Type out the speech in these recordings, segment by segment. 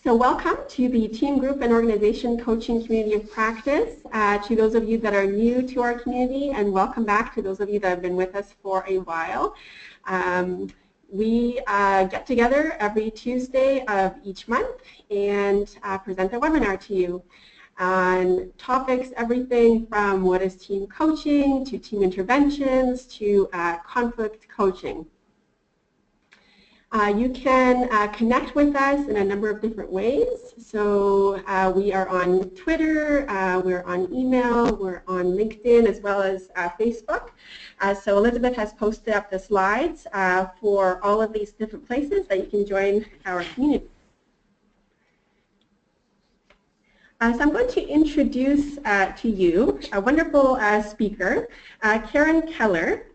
So welcome to the Team Group and Organization Coaching Community of Practice. To those of you that are new to our community, and welcome back to those of you that have been with us for a while. We get together every Tuesday of each month and present a webinar to you on topics, everything from what is team coaching to team interventions to conflict coaching. You can connect with us in a number of different ways. So we are on Twitter, we're on email, we're on LinkedIn, as well as Facebook. So Elizabeth has posted up the slides for all of these different places that you can join our community. So I'm going to introduce to you a wonderful speaker, Karen Keller.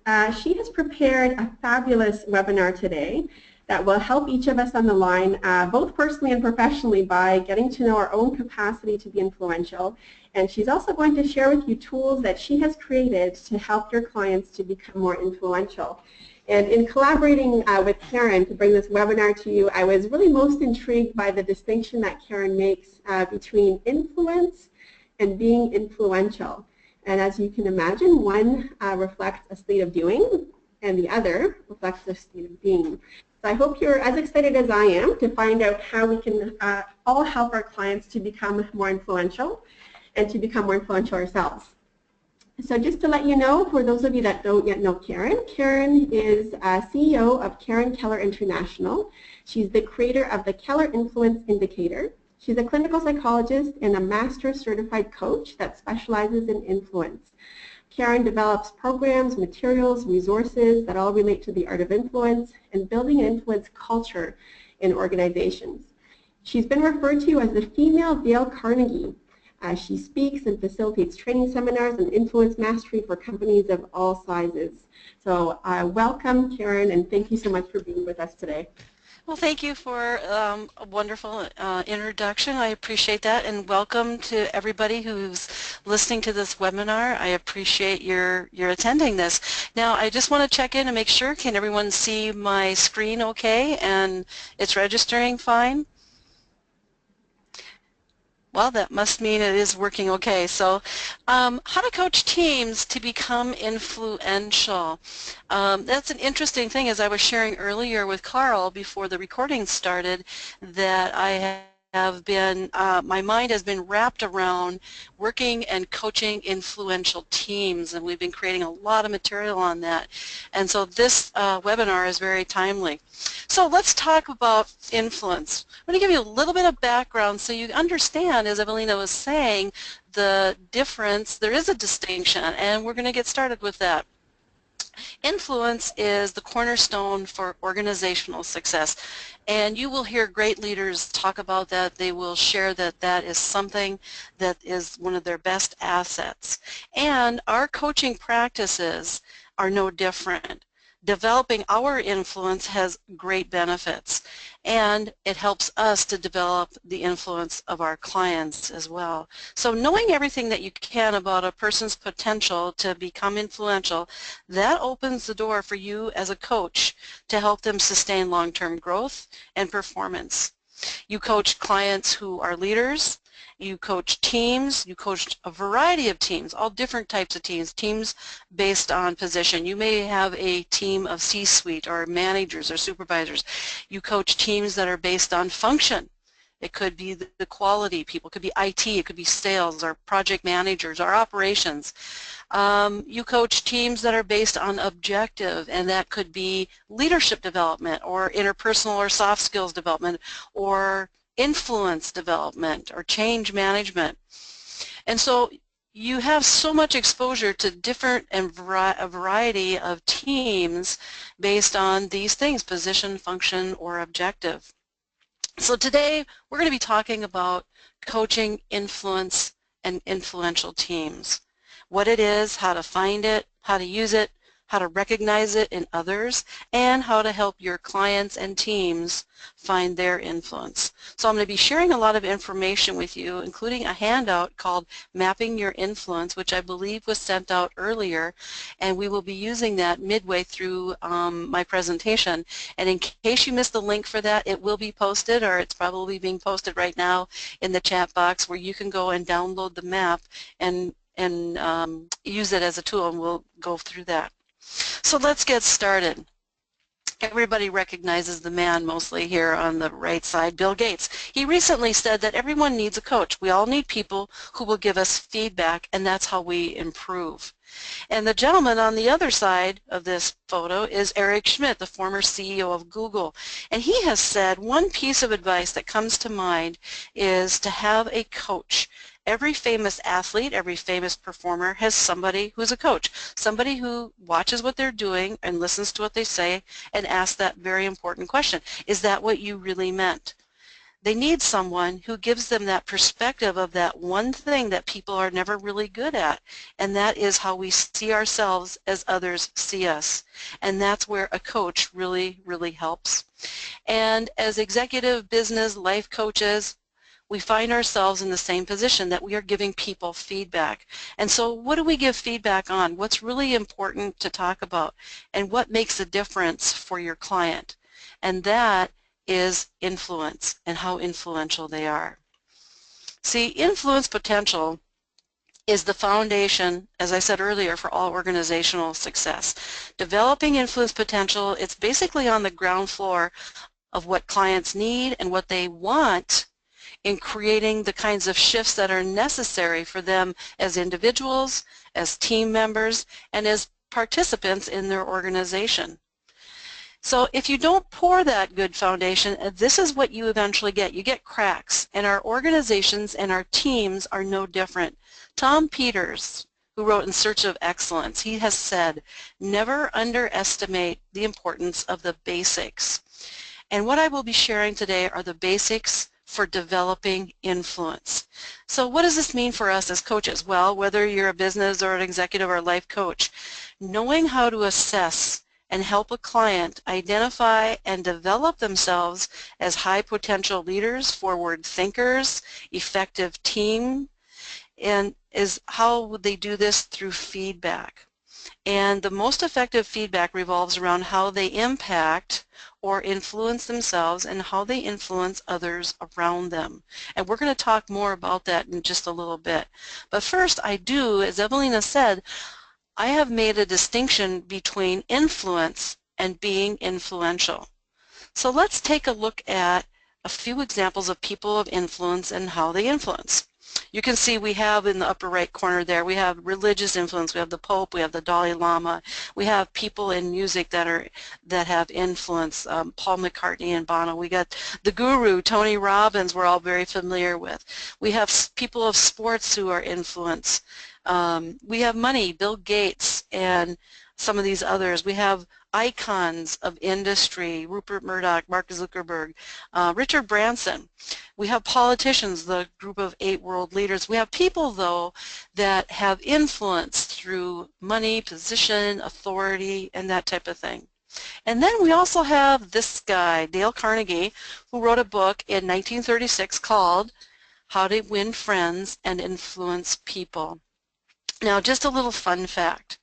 She has prepared a fabulous webinar today that will help each of us on the line, both personally and professionally, by getting to know our own capacity to be influential. And she's also going to share with you tools that she has created to help your clients to become more influential. And in collaborating with Karen to bring this webinar to you, I was really most intrigued by the distinction that Karen makes between influence and being influential. And as you can imagine, one reflects a state of doing, and the other reflects a state of being. So I hope you're as excited as I am to find out how we can all help our clients to become more influential and to become more influential ourselves. So just to let you know, for those of you that don't yet know Karen, Karen is CEO of Keller International. She's the creator of the Keller Influence Indicator. She's a clinical psychologist and a master certified coach that specializes in influence. Karen develops programs, materials, resources that all relate to the art of influence and building an influence culture in organizations. She's been referred to as the female Dale Carnegie. She speaks and facilitates training seminars on influence mastery for companies of all sizes. So welcome, Karen, and thank you so much for being with us today. Well, thank you for a wonderful introduction. I appreciate that, and welcome to everybody who's listening to this webinar. I appreciate your attending this. Now, I just want to check in and make sure, can everyone see my screen okay and it's registering fine? Well, that must mean it is working okay. So how to coach teams to become influential. That's an interesting thing, as I was sharing earlier with Carl before the recording started, that I have been, my mind has been wrapped around working and coaching influential teams, and we've been creating a lot of material on that. And so this webinar is very timely. So let's talk about influence. I'm going to give you a little bit of background so you understand, as Evelina was saying, the difference. There is a distinction, and we're going to get started with that. Influence is the cornerstone for organizational success, and you will hear great leaders talk about that. They will share that that is something that is one of their best assets. And our coaching practices are no different. Developing our influence has great benefits, and it helps us to develop the influence of our clients as well. So knowing everything that you can about a person's potential to become influential, that opens the door for you as a coach to help them sustain long-term growth and performance. You coach clients who are leaders, you coach teams, you coach a variety of teams, all different types of teams, teams based on position. You may have a team of C-suite or managers or supervisors. You coach teams that are based on function. It could be the quality people, it could be IT, it could be sales or project managers or operations. You coach teams that are based on objective, and that could be leadership development or interpersonal or soft skills development or influence development or change management. And so you have so much exposure to different and a variety of teams based on these things, position, function, or objective. So today we're going to be talking about coaching influence and influential teams. What it is, how to find it, how to use it, how to recognize it in others, and how to help your clients and teams find their influence. So I'm going to be sharing a lot of information with you, including a handout called Mapping Your Influence, which I believe was sent out earlier, and we will be using that midway through my presentation. And in case you missed the link for that, it will be posted, or it's probably being posted right now in the chat box, where you can go and download the map and use it as a tool, and we'll go through that. So let's get started. Everybody recognizes the man mostly here on the right side, Bill Gates. He recently said that everyone needs a coach. We all need people who will give us feedback, and that's how we improve. And the gentleman on the other side of this photo is Eric Schmidt, the former CEO of Google. And he has said one piece of advice that comes to mind is to have a coach. Every famous athlete, every famous performer has somebody who's a coach, somebody who watches what they're doing and listens to what they say and asks that very important question. Is that what you really meant? They need someone who gives them that perspective of that one thing that people are never really good at, and that is how we see ourselves as others see us. And that's where a coach really, really helps. And as executive business life coaches, we find ourselves in the same position, that we are giving people feedback. And so what do we give feedback on? What's really important to talk about? And what makes a difference for your client? And that is influence and how influential they are. See, influence potential is the foundation, as I said earlier, for all organizational success. Developing influence potential, it's basically on the ground floor of what clients need and what they want in creating the kinds of shifts that are necessary for them as individuals, as team members, and as participants in their organization. So if you don't pour that good foundation, this is what you eventually get. You get cracks, and our organizations and our teams are no different. Tom Peters, who wrote In Search of Excellence, he has said, never underestimate the importance of the basics. And what I will be sharing today are the basics for developing influence. So what does this mean for us as coaches? Well, whether you're a business or an executive or a life coach, knowing how to assess and help a client identify and develop themselves as high potential leaders, forward thinkers, effective team, and is how they do this through feedback. And the most effective feedback revolves around how they impact or influence themselves and how they influence others around them. And we're going to talk more about that in just a little bit. But first, as Evelina said, I have made a distinction between influence and being influential. So let's take a look at a few examples of people of influence and how they influence. You can see we have in the upper right corner there, we have religious influence, we have the Pope, we have the Dalai Lama, we have people in music that have influence, Paul McCartney and Bono, we got the guru, Tony Robbins, we're all very familiar with. We have people of sports who are influence. We have money, Bill Gates and some of these others. We have icons of industry, Rupert Murdoch, Mark Zuckerberg, Richard Branson. We have politicians, the group of 8 world leaders. We have people, though, that have influence through money, position, authority, and that type of thing. And then we also have this guy, Dale Carnegie, who wrote a book in 1936 called How to Win Friends and Influence People. Now, just a little fun fact.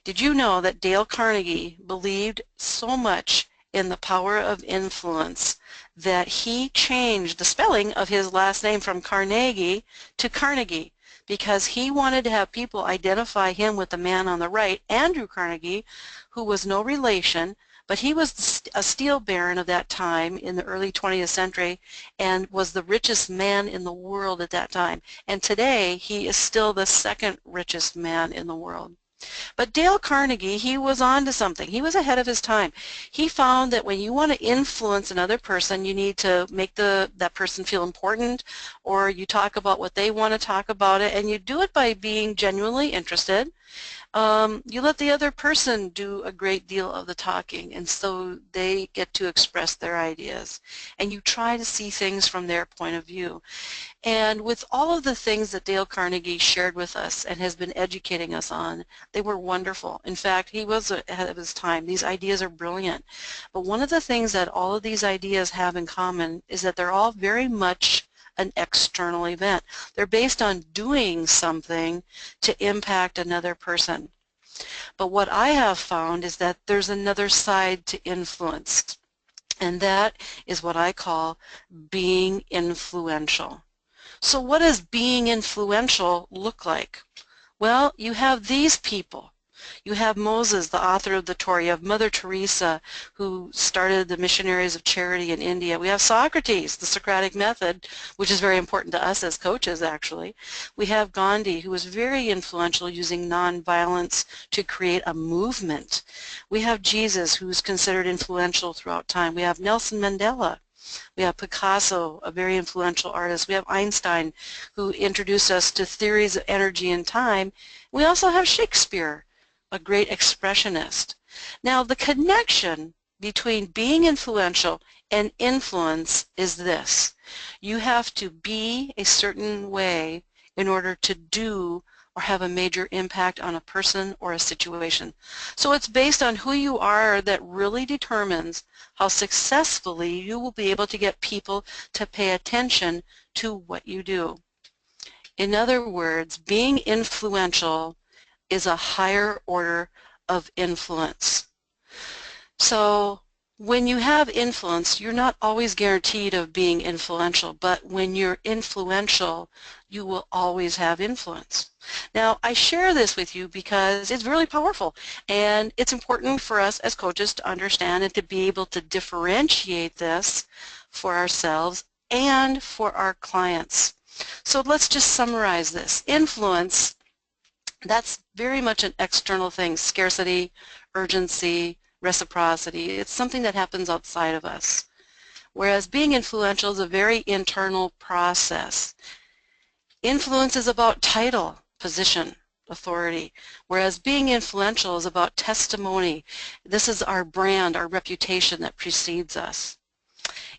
Did you know that Dale Carnegie believed so much in the power of influence that he changed the spelling of his last name from Carnegie to Carnegie because he wanted to have people identify him with the man on the right, Andrew Carnegie, who was no relation, but he was a steel baron of that time in the early 20th century and was the richest man in the world at that time. And today he is still the second richest man in the world. But Dale Carnegie, he was on to something. He was ahead of his time. He found that when you want to influence another person, you need to make that person feel important, or you talk about what they want to talk about it, and you do it by being genuinely interested, You let the other person do a great deal of the talking, and so they get to express their ideas. And you try to see things from their point of view. And with all of the things that Dale Carnegie shared with us and has been educating us on, they were wonderful. In fact, he was ahead of his time. These ideas are brilliant. But one of the things that all of these ideas have in common is that they're all very much an external event. They're based on doing something to impact another person. But what I have found is that there's another side to influence, and that is what I call being influential. So what does being influential look like? Well, you have these people. You have Moses, the author of the Torah. You have Mother Teresa, who started the Missionaries of Charity in India. We have Socrates, the Socratic method, which is very important to us as coaches, actually. We have Gandhi, who was very influential using nonviolence to create a movement. We have Jesus, who's considered influential throughout time. We have Nelson Mandela. We have Picasso, a very influential artist. We have Einstein, who introduced us to theories of energy and time. We also have Shakespeare, a great expressionist. Now, the connection between being influential and influence is this. You have to be a certain way in order to do or have a major impact on a person or a situation. So it's based on who you are that really determines how successfully you will be able to get people to pay attention to what you do. In other words, being influential is a higher order of influence. So when you have influence, you're not always guaranteed of being influential, but when you're influential, you will always have influence. Now, I share this with you because it's really powerful, and it's important for us as coaches to understand and to be able to differentiate this for ourselves and for our clients. So let's just summarize this. Influence, that's very much an external thing, scarcity, urgency, reciprocity. It's something that happens outside of us. Whereas being influential is a very internal process. Influence is about title, position, authority, whereas being influential is about testimony. This is our brand, our reputation that precedes us.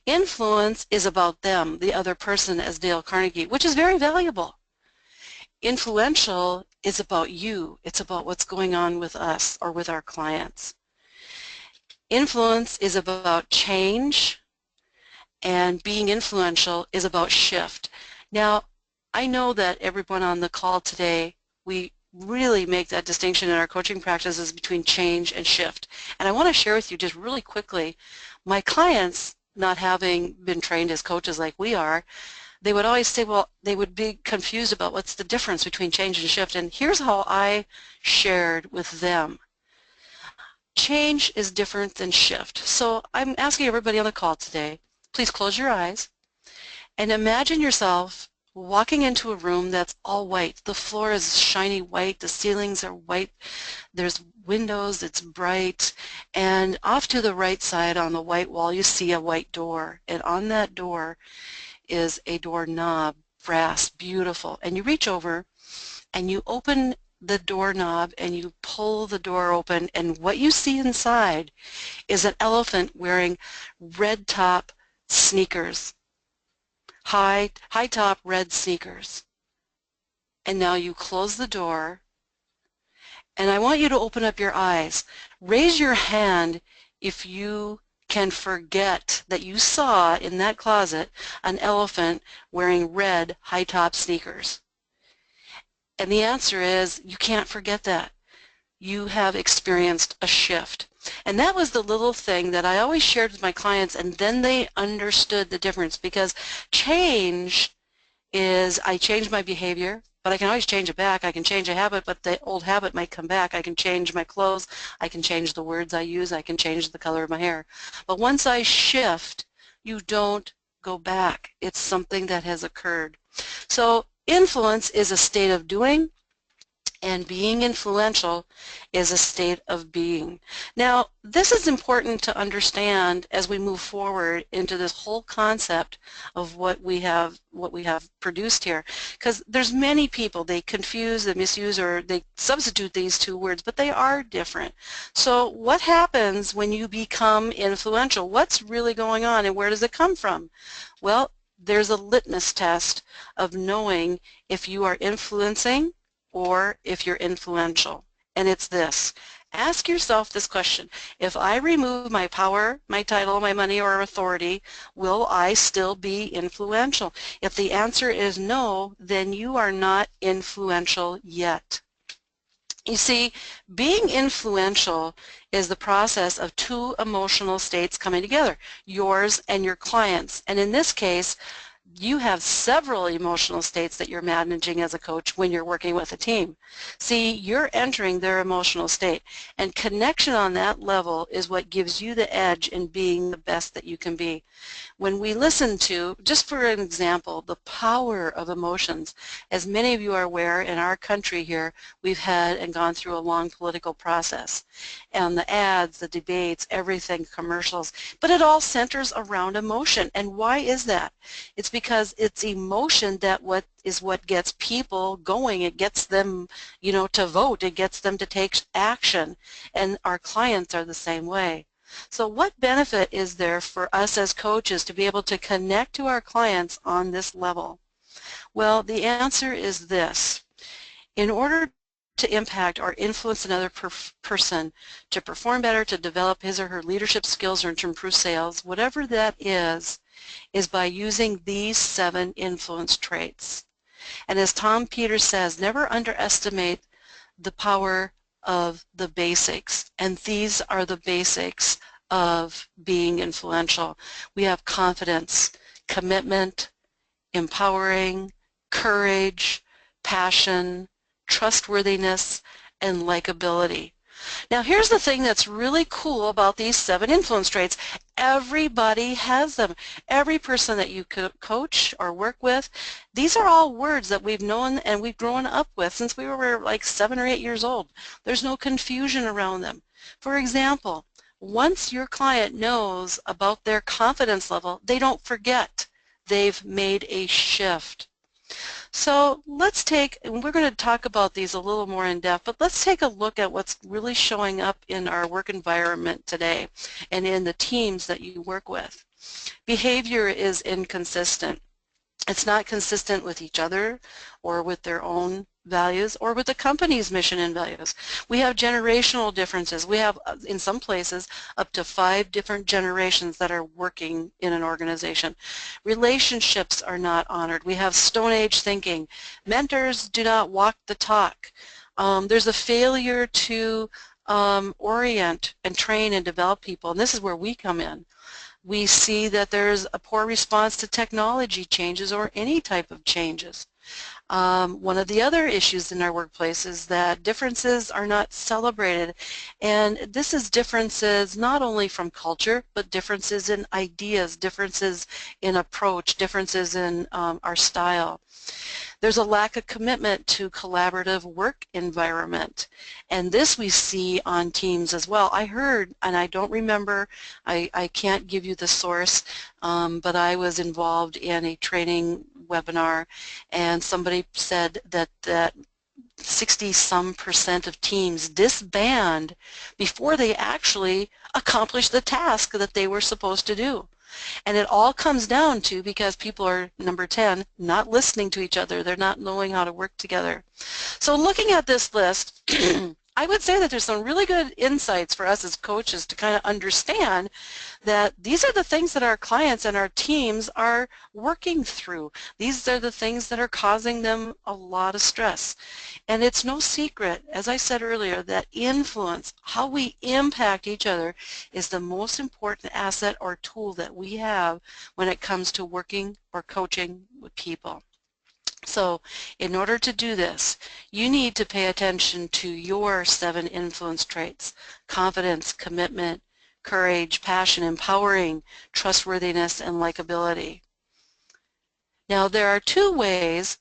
Influence is about them, the other person, as Dale Carnegie, which is very valuable. Influential is about you. It's about what's going on with us or with our clients. Influence is about change, and being influential is about shift. Now, I know that everyone on the call today, we really make that distinction in our coaching practices between change and shift. And I want to share with you just really quickly, my clients, not having been trained as coaches like we are, they would always say, well, they would be confused about what's the difference between change and shift. And here's how I shared with them. Change is different than shift. So I'm asking everybody on the call today, please close your eyes and imagine yourself walking into a room that's all white. The floor is shiny white, the ceilings are white, there's windows, it's bright, and off to the right side on the white wall you see a white door, and on that door is a doorknob, brass, beautiful, and you reach over and you open the doorknob and you pull the door open, and what you see inside is an elephant wearing red top sneakers, high top red sneakers. And now you close the door, and I want you to open up your eyes. Raise your hand if you can forget that you saw in that closet an elephant wearing red high top sneakers. And the answer is you can't forget that. You have experienced a shift. And that was the little thing that I always shared with my clients, and then they understood the difference, because change is I change my behavior, but I can always change it back. I can change a habit, but the old habit might come back. I can change my clothes. I can change the words I use. I can change the color of my hair. But once I shift, you don't go back. It's something that has occurred. So influence is a state of doing. And being influential is a state of being. Now, this is important to understand as we move forward into this whole concept of what we have produced here, because there's many people, they confuse, they misuse, or they substitute these two words, but they are different. So what happens when you become influential? What's really going on, and where does it come from? Well, there's a litmus test of knowing if you are influencing or if you're influential. And it's this. Ask yourself this question. If I remove my power, my title, my money, or authority, will I still be influential? If the answer is no, then you are not influential yet. You see, being influential is the process of two emotional states coming together, yours and your clients. And in this case, you have several emotional states that you're managing as a coach when you're working with a team. See, you're entering their emotional state, and connection on that level is what gives you the edge in being the best that you can be. When we listen to, just for an example, the power of emotions, as many of you are aware, in our country here, we've had and gone through a long political process. And the ads, the debates, everything, commercials, but it all centers around emotion. And why is that? It's because it's emotion that what gets people going. It gets them, to vote. It gets them to take action. And our clients are the same way. So what benefit is there for us as coaches to be able to connect to our clients on this level? Well, the answer is this. In order to impact or influence another person to perform better, to develop his or her leadership skills, or to improve sales, whatever that is by using these 7 influence traits. And as Tom Peters says, never underestimate the power of the basics, and these are the basics of being influential. We have confidence, commitment, empowering, courage, passion, trustworthiness, and likability. Now here's the thing that's really cool about these 7 influence traits. Everybody has them. Every person that you coach or work with, these are all words that we've known and we've grown up with since we were like 7 or 8 years old. There's no confusion around them. For example, once your client knows about their confidence level, they don't forget. They've made a shift. So let's take, and we're going to talk about these a little more in depth, but let's take a look at what's really showing up in our work environment today and in the teams that you work with. Behavior is inconsistent. It's not consistent with each other or with their own values or with the company's mission and values. We have generational differences. We have, in some places, up to 5 different generations that are working in an organization. Relationships are not honored. We have Stone Age thinking. Mentors do not walk the talk. There's a failure to orient and train and develop people, and this is where we come in. We see that there's a poor response to technology changes or any type of changes. One of the other issues in our workplace is that differences are not celebrated, and this is differences not only from culture, but differences in ideas, differences in approach, differences in our style. There's a lack of commitment to collaborative work environment, and this we see on teams as well. I heard, and I don't remember, I can't give you the source, but I was involved in a training webinar, and somebody said that 60-some% of teams disband before they actually accomplish the task that they were supposed to do. And it all comes down to because people are, number 10, not listening to each other. They're not knowing how to work together. So looking at this list, I would say that there's some really good insights for us as coaches to kind of understand that these are the things that our clients and our teams are working through. These are the things that are causing them a lot of stress. And it's no secret, as I said earlier, that influence, how we impact each other, is the most important asset or tool that we have when it comes to working or coaching with people. So in order to do this, you need to pay attention to your 7 influence traits: confidence, commitment, courage, passion, empowering, trustworthiness, and likability. Now there are 2 ways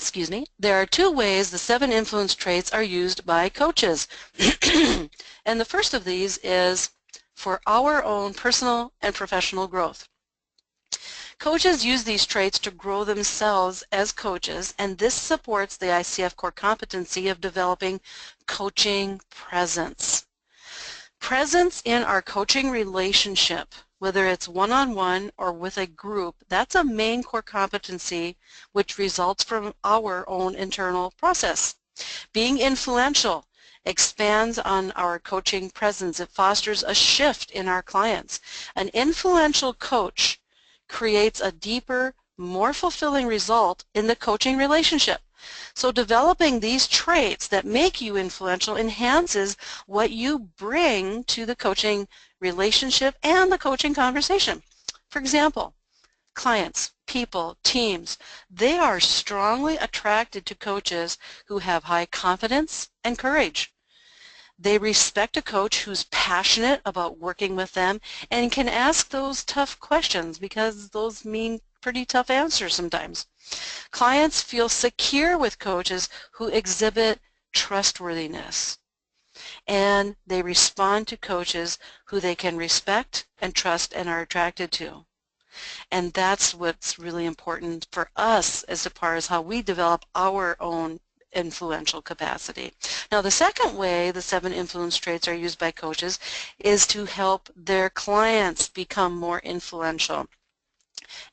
excuse me, there are two ways the 7 influence traits are used by coaches. And the first of these is for our own personal and professional growth. Coaches use these traits to grow themselves as coaches, and this supports the ICF core competency of developing coaching presence. Presence in our coaching relationship, whether it's one-on-one or with a group, that's a main core competency which results from our own internal process. Being influential expands on our coaching presence. It fosters a shift in our clients. An influential coach creates a deeper, more fulfilling result in the coaching relationship. So developing these traits that make you influential enhances what you bring to the coaching relationship and the coaching conversation. For example, clients, people, teams, they are strongly attracted to coaches who have high confidence and courage. They respect a coach who's passionate about working with them and can ask those tough questions because those mean pretty tough answers sometimes. Clients feel secure with coaches who exhibit trustworthiness, and they respond to coaches who they can respect and trust and are attracted to. And that's what's really important for us as far as how we develop our own influential capacity. Now, the second way the 7 influence traits are used by coaches is to help their clients become more influential.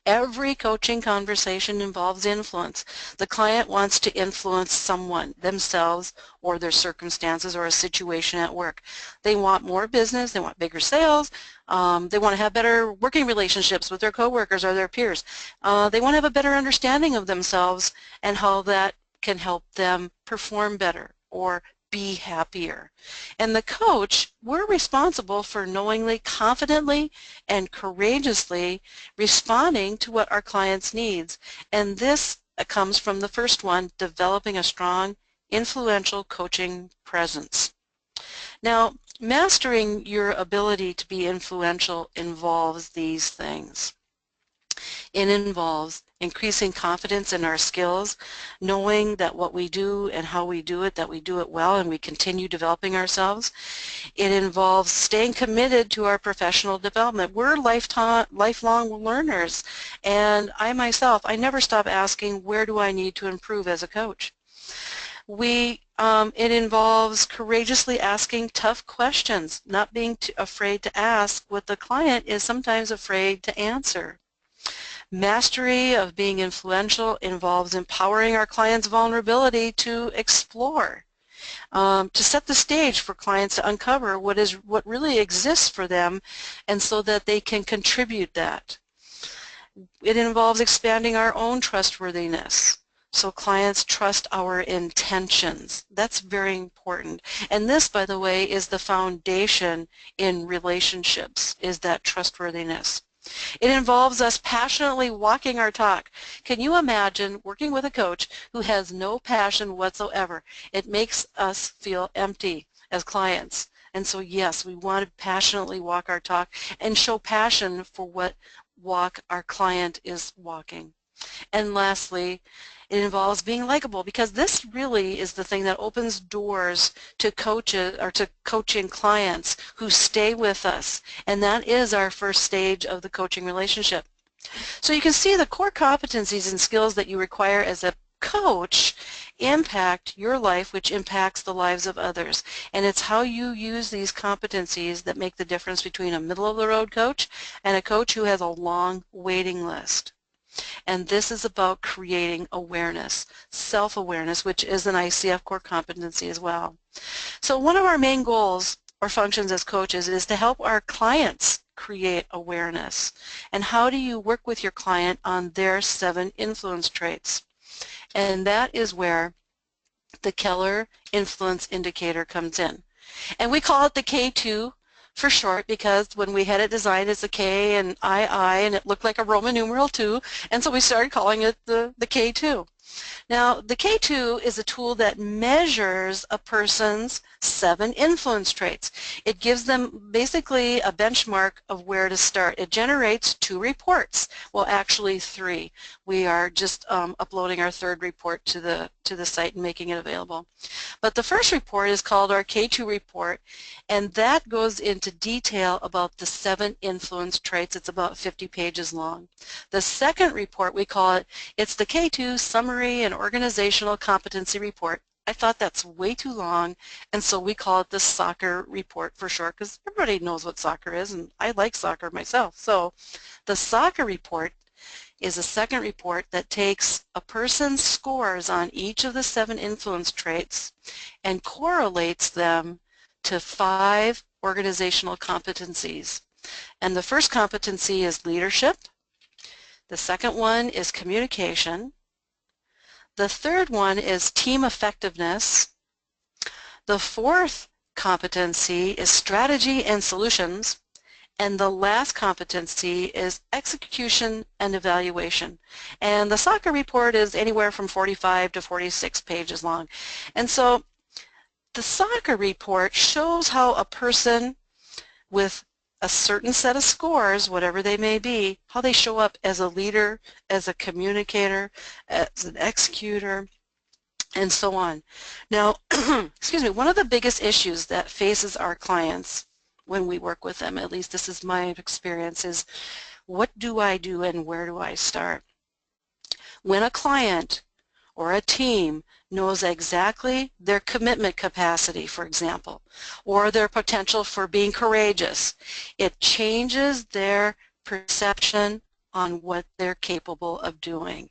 Every coaching conversation involves influence. The client wants to influence someone, themselves, or their circumstances, or a situation at work. They want more business, they want bigger sales, they want to have better working relationships with their coworkers or their peers. They want to have a better understanding of themselves and how that can help them perform better or be happier. And the coach, we're responsible for knowingly, confidently, and courageously responding to what our clients' needs. And this comes from the first one, developing a strong, influential coaching presence. Now, mastering your ability to be influential involves these things. It involves increasing confidence in our skills, knowing that what we do and how we do it, that we do it well and we continue developing ourselves. It involves staying committed to our professional development. We're lifelong learners, and I myself, I never stop asking, where do I need to improve as a coach? It involves courageously asking tough questions, not being afraid to ask what the client is sometimes afraid to answer. Mastery of being influential involves empowering our clients' vulnerability to explore, to set the stage for clients to uncover what really exists for them, and so that they can contribute that. It involves expanding our own trustworthiness, so clients trust our intentions. That's very important. And this, by the way, is the foundation in relationships, is that trustworthiness. It involves us passionately walking our talk. Can you imagine working with a coach who has no passion whatsoever? It makes us feel empty as clients. And so yes, we want to passionately walk our talk and show passion for what walk our client is walking. And lastly, it involves being likable, because this really is the thing that opens doors to coaches or to coaching clients who stay with us, and that is our first stage of the coaching relationship. So you can see the core competencies and skills that you require as a coach impact your life, which impacts the lives of others. And it's how you use these competencies that make the difference between a middle-of-the-road coach and a coach who has a long waiting list. And this is about creating awareness, self-awareness, which is an ICF core competency as well. So one of our main goals or functions as coaches is to help our clients create awareness. And how do you work with your client on their 7 influence traits? And that is where the Keller Influence Indicator comes in. And we call it the K2 for short, because when we had it designed as a K and II, and it looked like a Roman numeral 2, and so we started calling it the K2. Now, the K2 is a tool that measures a person's 7 influence traits. It gives them basically a benchmark of where to start. It generates 2 reports. Well, actually 3. We are just uploading our 3rd report to the site and making it available. But the first report is called our K2 report, and that goes into detail about the 7 influence traits. It's about 50 pages long. The second report, we call it, it's the K2 Summary and Organizational Competency Report. I thought that's way too long, and so we call it the soccer report for short, because everybody knows what soccer is, and I like soccer myself. So the soccer report is a second report that takes a person's scores on each of the 7 influence traits and correlates them to 5 organizational competencies. And the first competency is leadership. The second one is communication. The third one is team effectiveness. The fourth competency is strategy and solutions. And the last competency is execution and evaluation. And the soccer report is anywhere from 45 to 46 pages long. And so the soccer report shows how a person with a certain set of scores, whatever they may be, how they show up as a leader, as a communicator, as an executor, and so on. Now, excuse me, one of the biggest issues that faces our clients when we work with them, at least this is my experience, is what do I do and where do I start? When a client or a team knows exactly their commitment capacity, for example, or their potential for being courageous, it changes their perception on what they're capable of doing.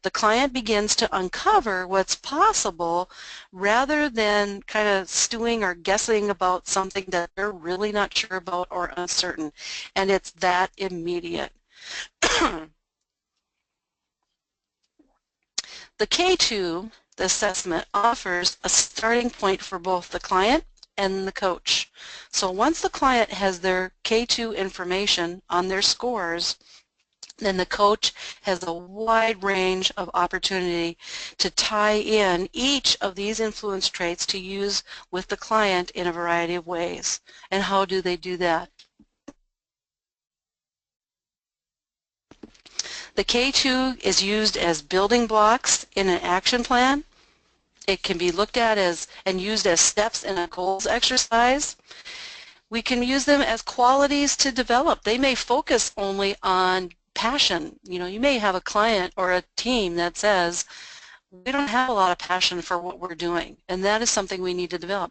The client begins to uncover what's possible rather than kind of stewing or guessing about something that they're really not sure about or uncertain, and it's that immediate. The K2, the assessment, offers a starting point for both the client and the coach. So once the client has their K2 information on their scores, then the coach has a wide range of opportunity to tie in each of these influence traits to use with the client in a variety of ways. And how do they do that? The K2 is used as building blocks in an action plan. It can be looked at as and used as steps in a goals exercise. We can use them as qualities to develop. They may focus only on passion. You know, you may have a client or a team that says, we don't have a lot of passion for what we're doing, and that is something we need to develop.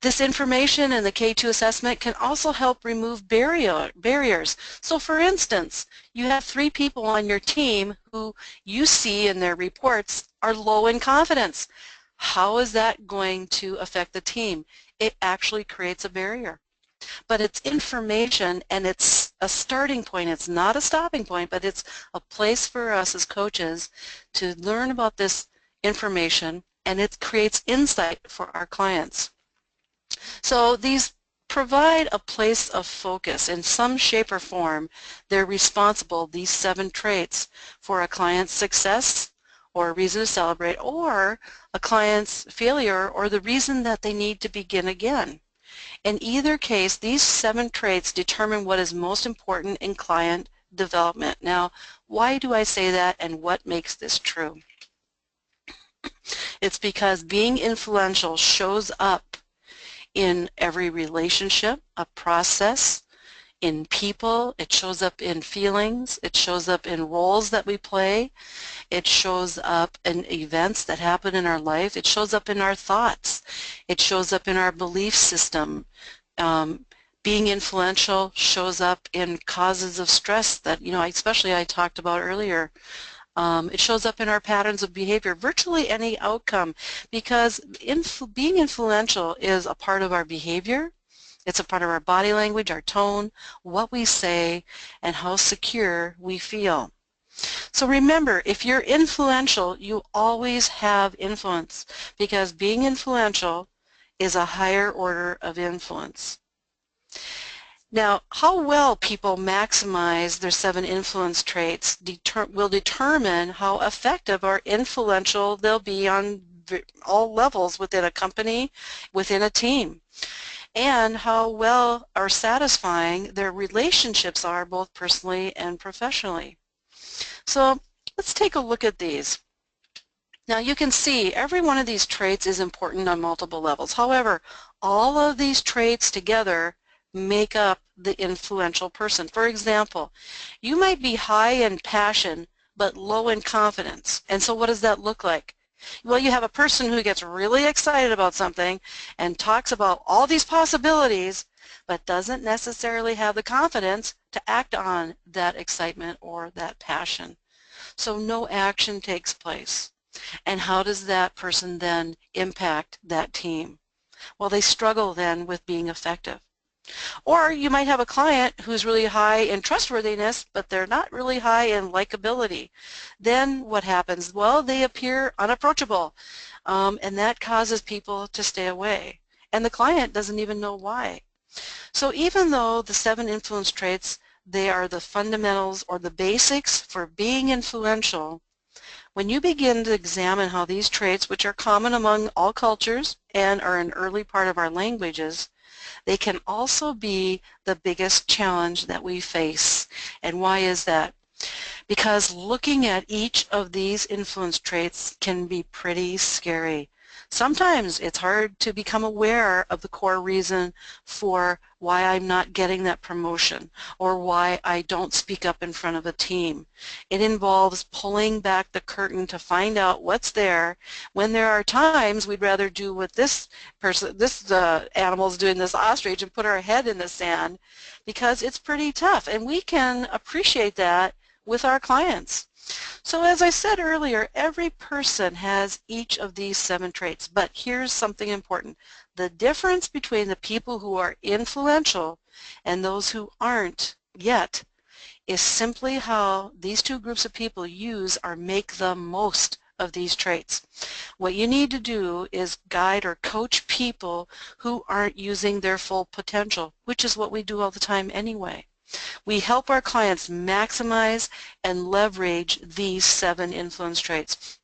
This information in the K2 assessment can also help remove barriers. So for instance, you have 3 people on your team who you see in their reports are low in confidence. How is that going to affect the team? It actually creates a barrier. But it's information and it's a starting point. It's not a stopping point, but it's a place for us as coaches to learn about this information, and it creates insight for our clients. So these provide a place of focus in some shape or form. They're responsible, these 7 traits, for a client's success or a reason to celebrate, or a client's failure or the reason that they need to begin again. In either case, these 7 traits determine what is most important in client development. Now, why do I say that and what makes this true? It's because being influential shows up in every relationship, a process, in people, it shows up in feelings, it shows up in roles that we play, it shows up in events that happen in our life, it shows up in our thoughts, it shows up in our belief system. Being influential shows up in causes of stress that, you know, especially I talked about earlier. It shows up in our patterns of behavior, virtually any outcome, because being influential is a part of our behavior. It's a part of our body language, our tone, what we say, and how secure we feel. So remember, if you're influential, you always have influence, because being influential is a higher order of influence. Now, how well people maximize their 7 influence traits will determine how effective or influential they'll be on all levels within a company, within a team, and how well or satisfying their relationships are both personally and professionally. So let's take a look at these. Now you can see every one of these traits is important on multiple levels. However, all of these traits together make up the influential person. For example, you might be high in passion but low in confidence. And so what does that look like? Well, you have a person who gets really excited about something and talks about all these possibilities but doesn't necessarily have the confidence to act on that excitement or that passion. So no action takes place. And how does that person then impact that team? Well, they struggle then with being effective. Or you might have a client who's really high in trustworthiness, but they're not really high in likability. Then what happens? Well, they appear unapproachable, and that causes people to stay away. And the client doesn't even know why. So even though the 7 influence traits, they are the fundamentals or the basics for being influential, when you begin to examine how these traits, which are common among all cultures and are an early part of our languages, they can also be the biggest challenge that we face. And why is that? Because looking at each of these influence traits can be pretty scary. Sometimes it's hard to become aware of the core reason for why I'm not getting that promotion or why I don't speak up in front of a team. It involves pulling back the curtain to find out what's there when there are times we'd rather do what this animal's doing, this ostrich, and put our head in the sand because it's pretty tough, and we can appreciate that with our clients. So as I said earlier, every person has each of these 7 traits, but here's something important. The difference between the people who are influential and those who aren't yet is simply how these 2 groups of people use or make the most of these traits. What you need to do is guide or coach people who aren't using their full potential, which is what we do all the time anyway. We help our clients maximize and leverage these 7 influence traits.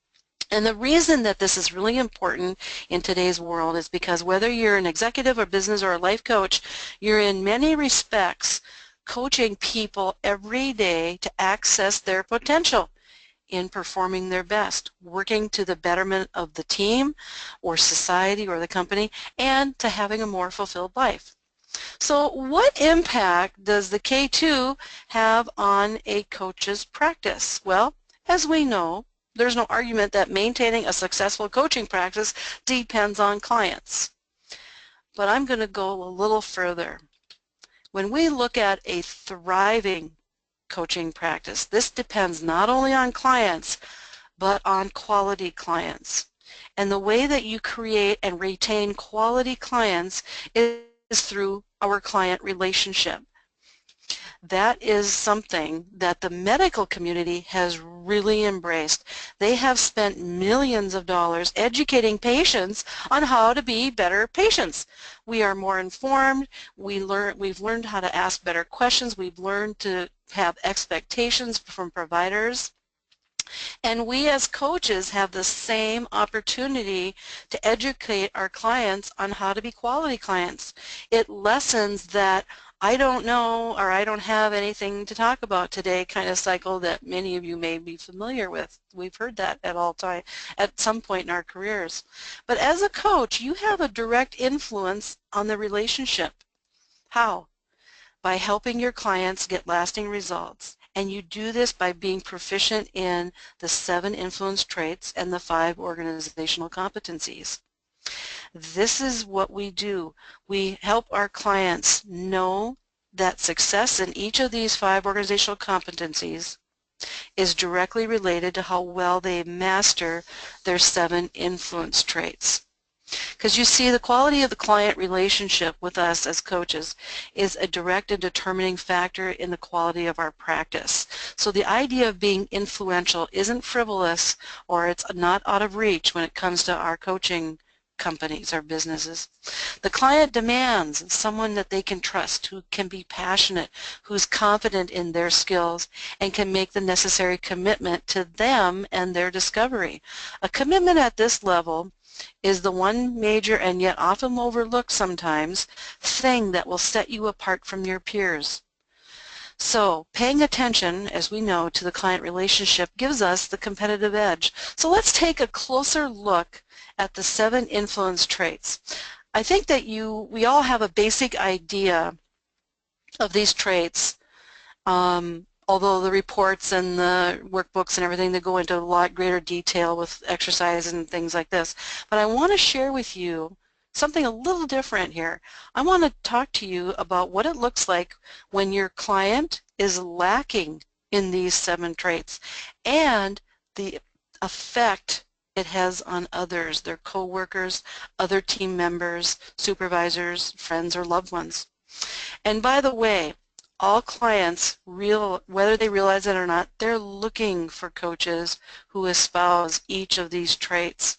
And the reason that this is really important in today's world is because whether you're an executive or business or a life coach, you're in many respects coaching people every day to access their potential in performing their best, working to the betterment of the team or society or the company, and to having a more fulfilled life. So what impact does the K2 have on a coach's practice? Well, as we know, there's no argument that maintaining a successful coaching practice depends on clients. But I'm going to go a little further. When we look at a thriving coaching practice, this depends not only on clients, but on quality clients. And the way that you create and retain quality clients is through our client relationship. That is something that the medical community has really embraced. They have spent millions of dollars educating patients on how to be better patients. We are more informed, we've learned how to ask better questions, we've learned to have expectations from providers. And we as coaches have the same opportunity to educate our clients on how to be quality clients. It lessens that I don't know or I don't have anything to talk about today kind of cycle that many of you may be familiar with. We've heard that at some point in our careers. But as a coach, you have a direct influence on the relationship. How? By helping your clients get lasting results. And you do this by being proficient in the 7 influence traits and the 5 organizational competencies. This is what we do. We help our clients know that success in each of these 5 organizational competencies is directly related to how well they master their 7 influence traits. Because you see, the quality of the client relationship with us as coaches is a direct and determining factor in the quality of our practice. So the idea of being influential isn't frivolous or it's not out of reach when it comes to our coaching companies or businesses. The client demands someone that they can trust, who can be passionate, who's confident in their skills, and can make the necessary commitment to them and their discovery. A commitment at this level is the one major and yet often overlooked sometimes thing that will set you apart from your peers. So paying attention, as we know, to the client relationship gives us the competitive edge. So let's take a closer look at the 7 influence traits. I think that we all have a basic idea of these traits, although the reports and the workbooks and everything, they go into a lot greater detail with exercise and things like this. But I want to share with you something a little different here. I want to talk to you about what it looks like when your client is lacking in these 7 traits and the effect it has on others, their co-workers, other team members, supervisors, friends, or loved ones. And by the way, all clients, whether they realize it or not, they're looking for coaches who espouse each of these traits.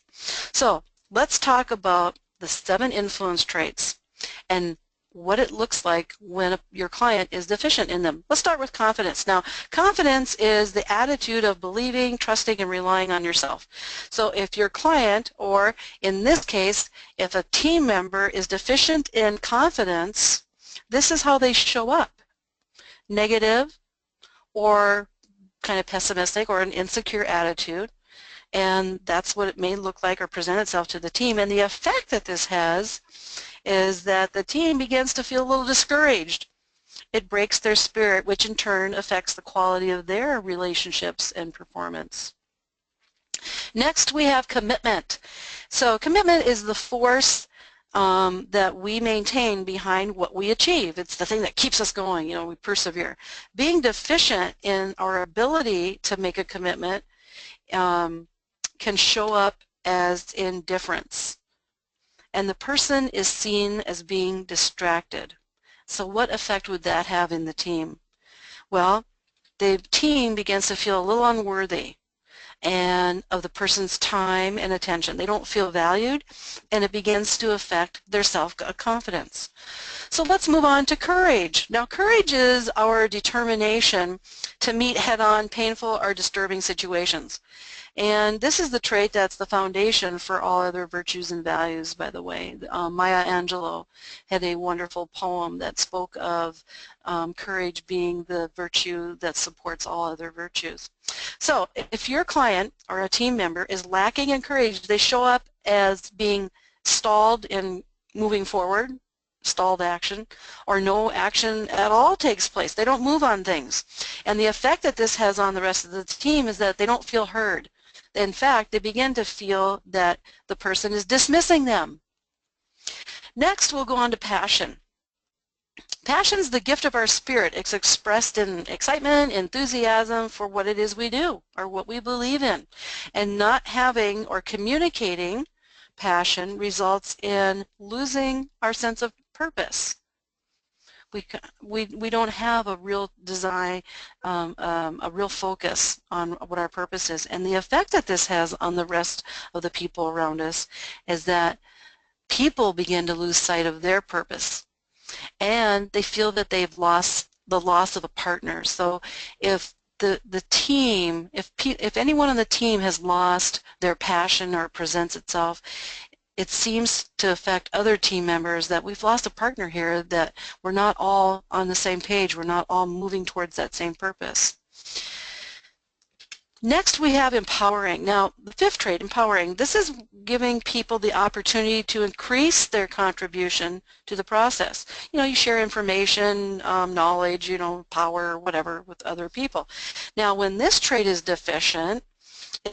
So let's talk about the 7 influence traits and what it looks like when your client is deficient in them. Let's start with confidence. Now, confidence is the attitude of believing, trusting, and relying on yourself. So if your client, or in this case, if a team member is deficient in confidence, this is how they show up: negative or kind of pessimistic or an insecure attitude. And that's what it may look like or present itself to the team. And the effect that this has is that the team begins to feel a little discouraged. It breaks their spirit, which in turn affects the quality of their relationships and performance. Next, we have commitment. So commitment is the force that we maintain behind what we achieve. It's the thing that keeps us going, we persevere. Being deficient in our ability to make a commitment can show up as indifference, and the person is seen as being distracted. So what effect would that have in the team? Well, the team begins to feel a little unworthy and of the person's time and attention. They don't feel valued, and it begins to affect their self-confidence. So let's move on to courage. Now, courage is our determination to meet head-on painful or disturbing situations. And this is the trait that's the foundation for all other virtues and values, by the way. Maya Angelou had a wonderful poem that spoke of courage being the virtue that supports all other virtues. So if your client or a team member is lacking in courage, they show up as being stalled in moving forward, stalled action, or no action at all takes place. They don't move on things. And the effect that this has on the rest of the team is that they don't feel heard. In fact, they begin to feel that the person is dismissing them. Next, we'll go on to passion. Passion is the gift of our spirit. It's expressed in excitement, enthusiasm for what it is we do or what we believe in. And not having or communicating passion results in losing our sense of purpose. We don't have a real design, a real focus on what our purpose is. And the effect that this has on the rest of the people around us is that people begin to lose sight of their purpose. And they feel that they've lost the loss of a partner. So if the team, if anyone on the team has lost their passion or it presents itself, it seems to affect other team members that we've lost a partner here, that we're not all on the same page, we're not all moving towards that same purpose. Next, we have empowering. Now, the 5th trait, empowering, this is giving people the opportunity to increase their contribution to the process. You share information, knowledge, power, whatever, with other people. Now, when this trait is deficient,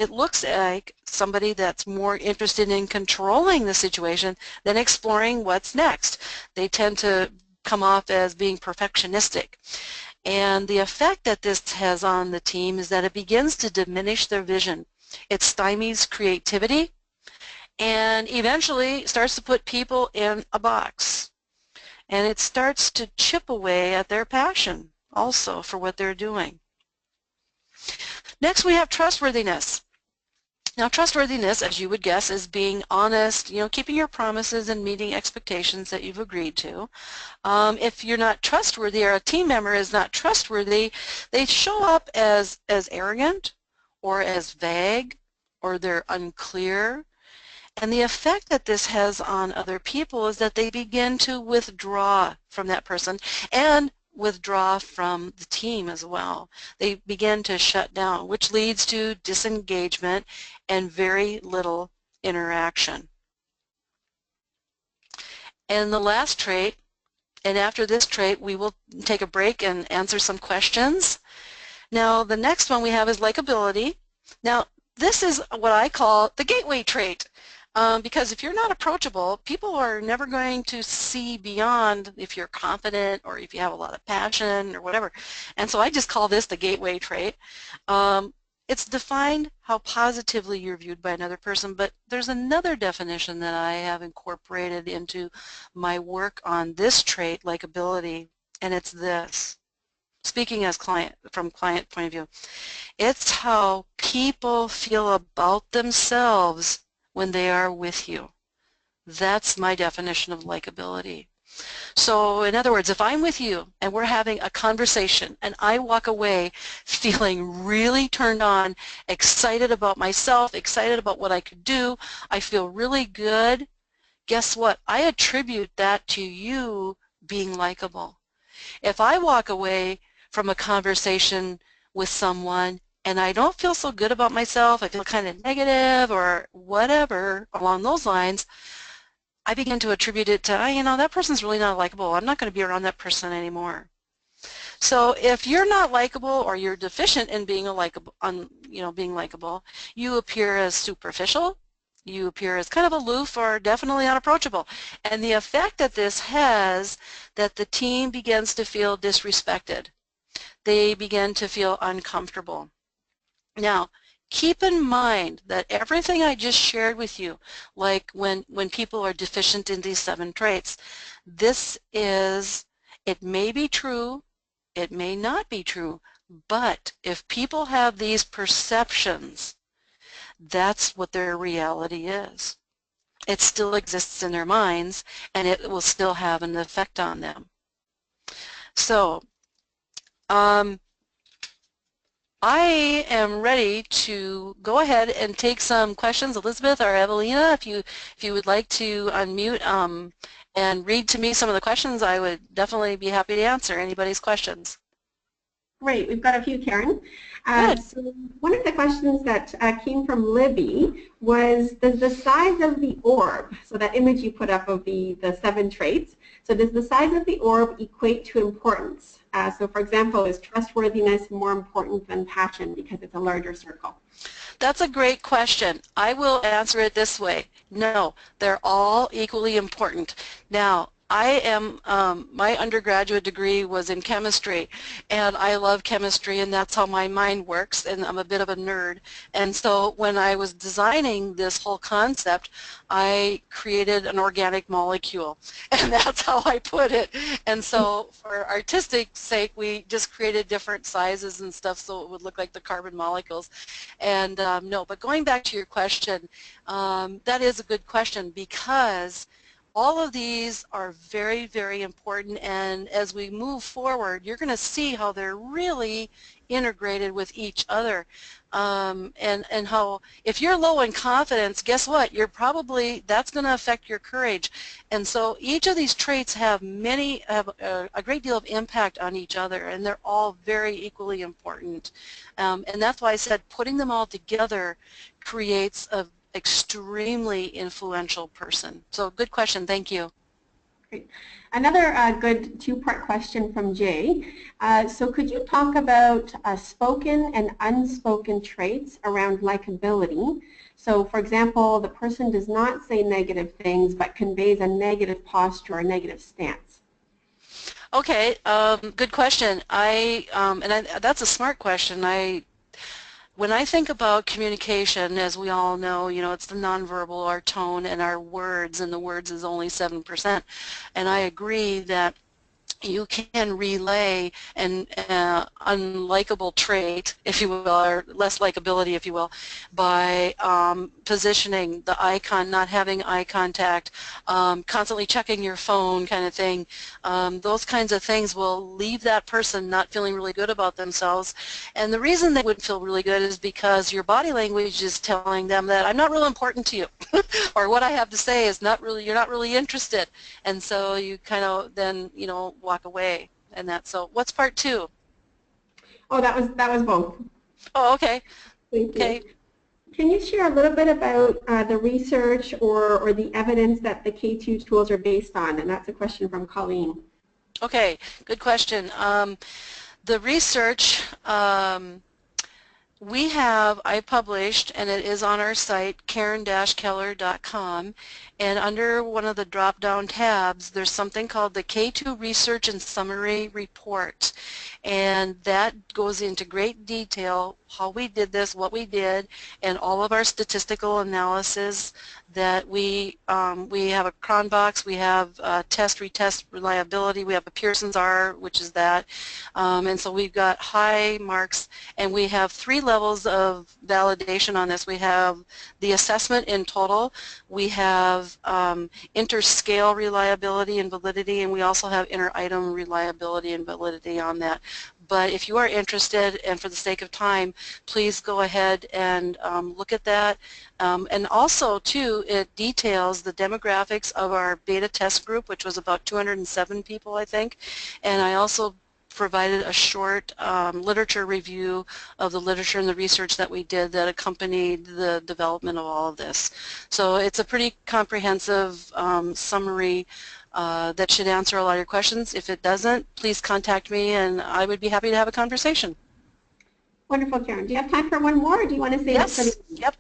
it looks like somebody that's more interested in controlling the situation than exploring what's next. They tend to come off as being perfectionistic. And the effect that this has on the team is that it begins to diminish their vision. It stymies creativity and eventually starts to put people in a box. And it starts to chip away at their passion also for what they're doing. Next, we have trustworthiness. Now, trustworthiness, as you would guess, is being honest, keeping your promises and meeting expectations that you've agreed to. If you're not trustworthy or a team member is not trustworthy, they show up as arrogant or as vague or they're unclear. And the effect that this has on other people is that they begin to withdraw from that person and withdraw from the team as well. They begin to shut down, which leads to disengagement and very little interaction. And the last trait, and after this trait, we will take a break and answer some questions. Now, the next one we have is likability. Now, this is what I call the gateway trait. Because if you're not approachable, people are never going to see beyond if you're confident or if you have a lot of passion or whatever. And so I just call this the gateway trait. It's defined how positively you're viewed by another person, but there's another definition that I have incorporated into my work on this trait, likability, and it's this. Speaking as from client point of view, it's how people feel about themselves when they are with you. That's my definition of likability. So in other words, if I'm with you and we're having a conversation and I walk away feeling really turned on, excited about myself, excited about what I could do, I feel really good, guess what? I attribute that to you being likable. If I walk away from a conversation with someone and I don't feel so good about myself, I feel kind of negative or whatever along those lines, I begin to attribute it to, that person's really not likable. I'm not going to be around that person anymore. So if you're not likable or you're deficient in being being likable, you appear as superficial, you appear as kind of aloof or definitely unapproachable. And the effect that this has, that the team begins to feel disrespected. They begin to feel uncomfortable. Now, keep in mind that everything I just shared with you, like when people are deficient in these 7 traits, it may be true, it may not be true, but if people have these perceptions, that's what their reality is. It still exists in their minds, and it will still have an effect on them. So, I am ready to go ahead and take some questions. Elizabeth or Evelina, if you would like to unmute and read to me some of the questions, I would definitely be happy to answer anybody's questions. Great, we've got a few, Karen. Good. So one of the questions that came from Libby was, does the size of the orb, so that image you put up of the 7 traits, so does the size of the orb equate to importance? So for example, is trustworthiness more important than passion because it's a larger circle? That's a great question. I will answer it this way. No, they're all equally important. Now, my undergraduate degree was in chemistry, and I love chemistry, and that's how my mind works, and I'm a bit of a nerd. And so when I was designing this whole concept, I created an organic molecule, and that's how I put it. And so for artistic sake, we just created different sizes and stuff so it would look like the carbon molecules. And no, but going back to your question, that is a good question because all of these are very, very important, and as we move forward, you're going to see how they're really integrated with each other, and how if you're low in confidence, guess what? That's going to affect your courage, and so each of these traits have a great deal of impact on each other, and they're all very equally important, and that's why I said putting them all together creates a extremely influential person. So good question, thank you. Great. Another good 2-part question from Jay. So could you talk about spoken and unspoken traits around likability? So for example, the person does not say negative things but conveys a negative posture or a negative stance. Okay, good question. That's a smart question. When I think about communication, as we all know, it's the nonverbal, our tone, and our words, and the words is only 7%. And I agree that you can relay an unlikable trait, if you will, or less likability, if you will, by positioning the icon, not having eye contact, constantly checking your phone kind of thing. Those kinds of things will leave that person not feeling really good about themselves. And the reason they wouldn't feel really good is because your body language is telling them that I'm not real important to you, or what I have to say is not really, you're not really interested. And so you kind of then, walk away. And that. So what's part two? Oh, that was both. Oh, okay. Thank you. Okay. Can you share a little bit about the research or the evidence that the K2 tools are based on? And that's a question from Colleen. Okay. Good question. The research, I published, and it is on our site, karen-keller.com, and under one of the drop-down tabs, there's something called the K2 Research and Summary Report, and that goes into great detail how we did this, what we did, and all of our statistical analysis that we have a cron box, we have test, retest reliability, we have a Pearson's R, which is that, and so we've got high marks, and we have 3 levels of validation on this. We have the assessment in total, we have inter-scale reliability and validity, and we also have inter-item reliability and validity on that. But if you are interested, and for the sake of time, please go ahead and look at that. And also, too, it details the demographics of our beta test group, which was about 207 people, I think. And I also provided a short literature review of the literature and the research that we did that accompanied the development of all of this. So it's a pretty comprehensive summary that should answer a lot of your questions. If it doesn't, please contact me and I would be happy to have a conversation. Wonderful, Karen. Do you have time for one more, or do you want to save it for the end? Yep.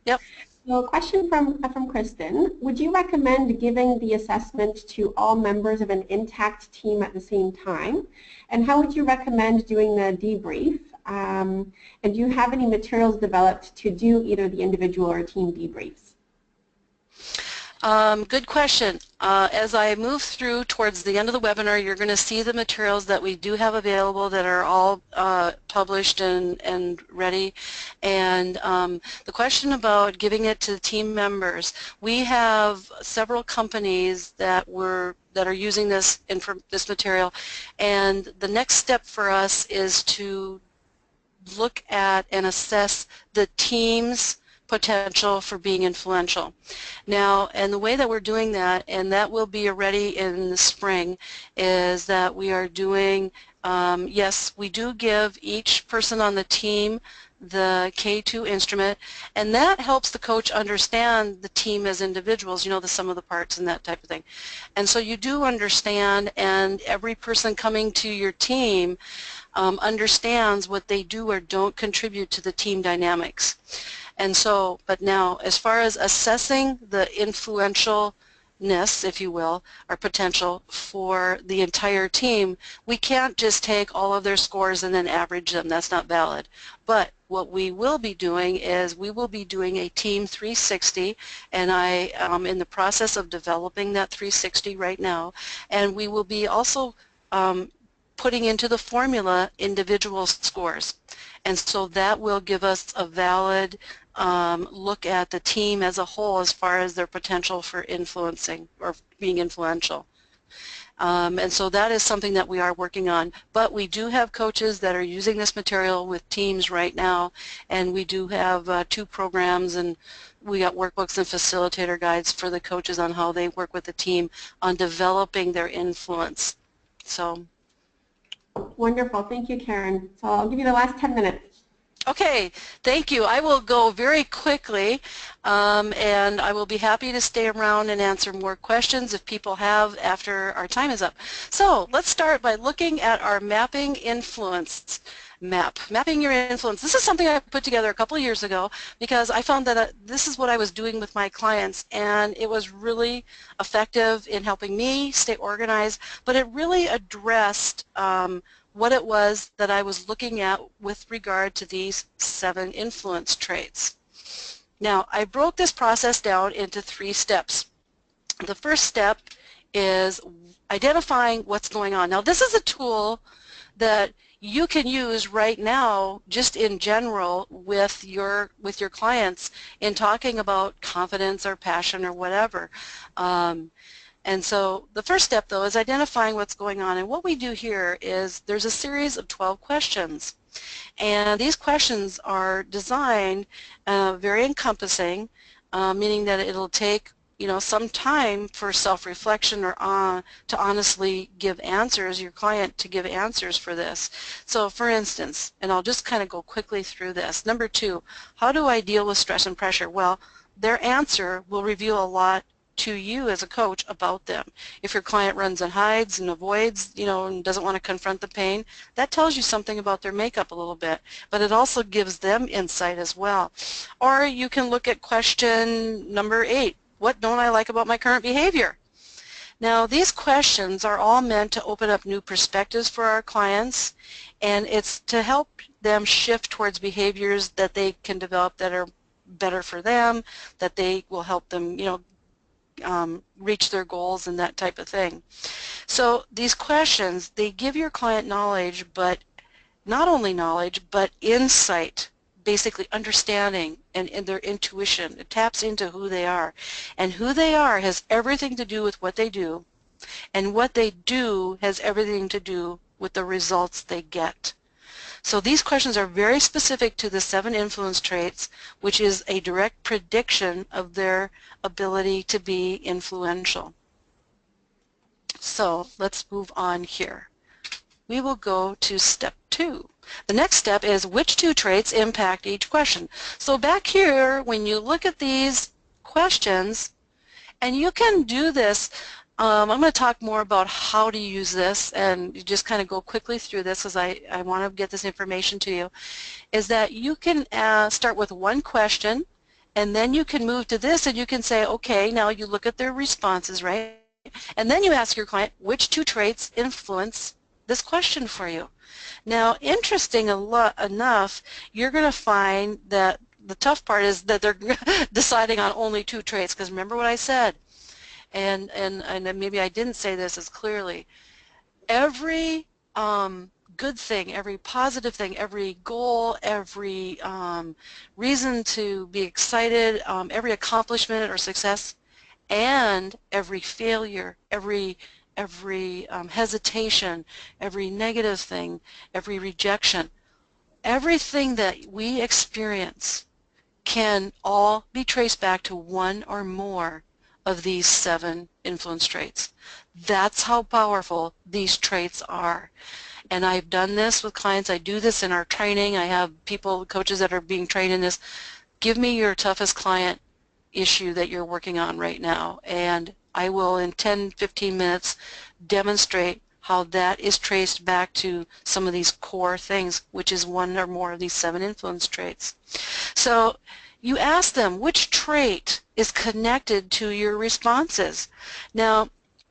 Yep. So a question from Kristen. Would you recommend giving the assessment to all members of an intact team at the same time? And how would you recommend doing the debrief? And do you have any materials developed to do either the individual or team debriefs? Good question. As I move through towards the end of the webinar, you're going to see the materials that we do have available that are all published and ready. And the question about giving it to the team members, we have several companies that are using this material, and the next step for us is to look at and assess the team's potential for being influential. Now, and the way that we're doing that, and that will be ready in the spring, is that we are doing, yes, we do give each person on the team the K2 instrument, and that helps the coach understand the team as individuals, the sum of the parts and that type of thing. And so you do understand, and every person coming to your team understands what they do or don't contribute to the team dynamics. And so, but now, as far as assessing the influentialness, if you will, or potential for the entire team, we can't just take all of their scores and then average them. That's not valid. But what we will be doing is we will be doing a Team 360, and I am in the process of developing that 360 right now, and we will be also putting into the formula individual scores. And so that will give us a valid look at the team as a whole as far as their potential for influencing or being influential. And so that is something that we are working on. But we do have coaches that are using this material with teams right now, and we do have 2 programs, and we got workbooks and facilitator guides for the coaches on how they work with the team on developing their influence. So. Wonderful. Thank you, Karen. So I'll give you the last 10 minutes. Okay, thank you. I will go very quickly, and I will be happy to stay around and answer more questions if people have after our time is up. So let's start by looking at our mapping influence map. Mapping your influence. This is something I put together a couple of years ago because I found that this is what I was doing with my clients, and it was really effective in helping me stay organized, but it really addressed what it was that I was looking at with regard to these 7 influence traits. Now, I broke this process down into 3 steps. The first step is identifying what's going on. Now this is a tool that you can use right now just in general with your clients in talking about confidence or passion or whatever. And so the first step though is identifying what's going on, and what we do here is there's a series of 12 questions, and these questions are designed very encompassing, meaning that it'll take some time for self-reflection or to honestly give answers, your client to give answers for this. So for instance, and I'll just kind of go quickly through this. Number 2, how do I deal with stress and pressure? Well, their answer will reveal a lot to you as a coach about them. If your client runs and hides and avoids, and doesn't want to confront the pain, that tells you something about their makeup a little bit, but it also gives them insight as well. Or you can look at question number 8. What don't I like about my current behavior? Now these questions are all meant to open up new perspectives for our clients, and it's to help them shift towards behaviors that they can develop that are better for them, that they will help them, reach their goals and that type of thing. So these questions, they give your client knowledge, but not only knowledge, but insight, basically understanding and their intuition. It taps into who they are. And who they are has everything to do with what they do, and what they do has everything to do with the results they get. So these questions are very specific to the 7 influence traits, which is a direct prediction of their ability to be influential. So let's move on here. We will go to step 2. The next step is which 2 traits impact each question. So back here, when you look at these questions, and you can do this, I'm going to talk more about how to use this, and just kind of go quickly through this because I want to get this information to you, is that you can start with one question, and then you can move to this, and you can say, okay, now you look at their responses, right? And then you ask your client, which 2 traits influence this question for you? Now, interesting enough, you're going to find that the tough part is that they're deciding on only 2 traits, because remember what I said, and maybe I didn't say this as clearly. Every good thing, every positive thing, every goal, every reason to be excited, every accomplishment or success, and every failure, every hesitation, every negative thing, every rejection, everything that we experience can all be traced back to one or more of these 7 influence traits. That's how powerful these traits are. And I've done this with clients. I do this in our training. I have people, coaches that are being trained in this. Give me your toughest client issue that you're working on right now, and I will in 10-15 minutes demonstrate how that is traced back to some of these core things, which is one or more of these 7 influence traits. So you ask them which trait is connected to your responses. Now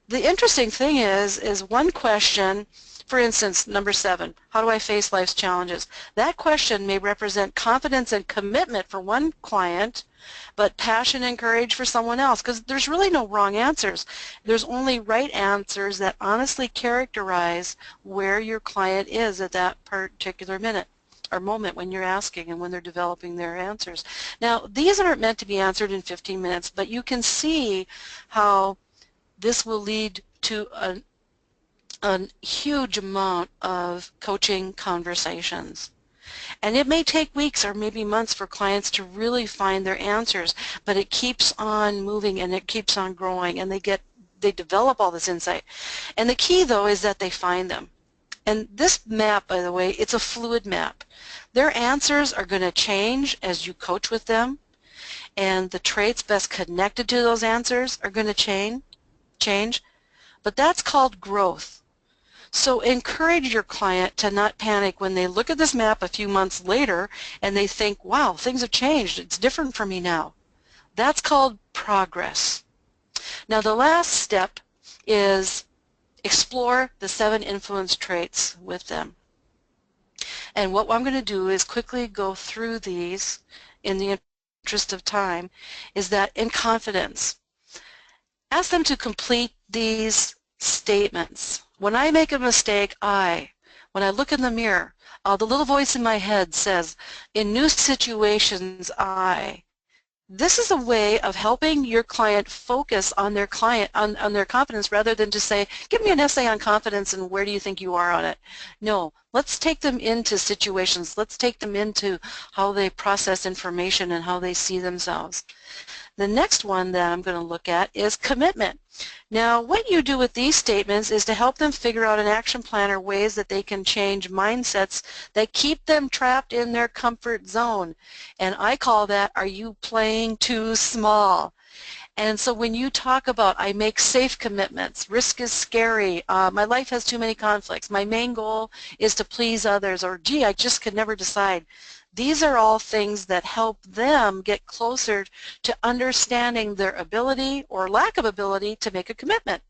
the interesting thing is one question, for instance, number 7, how do I face life's challenges? That question may represent confidence and commitment for one client, but passion and courage for someone else, because there's really no wrong answers. There's only right answers that honestly characterize where your client is at that particular minute or moment when you're asking and when they're developing their answers. Now, these aren't meant to be answered in 15 minutes, but you can see how this will lead to a huge amount of coaching conversations. And it may take weeks or maybe months for clients to really find their answers, but it keeps on moving and it keeps on growing, and they develop all this insight. And the key though is that they find them. And this map, by the way, it's a fluid map. Their answers are going to change as you coach with them, and the traits best connected to those answers are going to change, but that's called growth. So encourage your client to not panic when they look at this map a few months later and they think, wow, things have changed, it's different for me now. That's called progress. Now the last step is explore the 7 influence traits with them. And what I'm going to do is quickly go through these in the interest of time, is that in confidence, ask them to complete these statements. When I make a mistake, when I look in the mirror, the little voice in my head says, in new situations, This is a way of helping your client focus on their on their confidence rather than just say, give me an essay on confidence and where do you think you are on it. No, let's take them into situations. Let's take them into how they process information and how they see themselves. The next one that I'm going to look at is commitment. Now, what you do with these statements is to help them figure out an action plan or ways that they can change mindsets that keep them trapped in their comfort zone. And I call that, are you playing too small? And so when you talk about, I make safe commitments, risk is scary, my life has too many conflicts, my main goal is to please others, or gee, I just could never decide. These are all things that help them get closer to understanding their ability or lack of ability to make a commitment.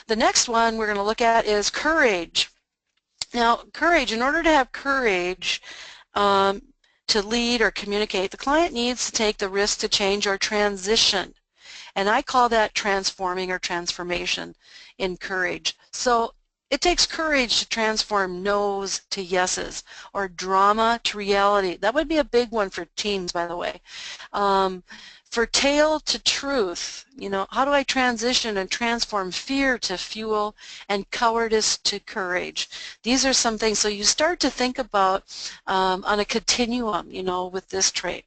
The next one we're going to look at is courage. Now, courage, in order to have courage, to lead or communicate, the client needs to take the risk to change or transition. And I call that transforming or transformation in courage. So it takes courage to transform no's to yeses or drama to reality. That would be a big one for teams, by the way. For tale to truth, you know, how do I transition and transform fear to fuel and cowardice to courage? These are some things, so you start to think about on a continuum, you know, with this trait.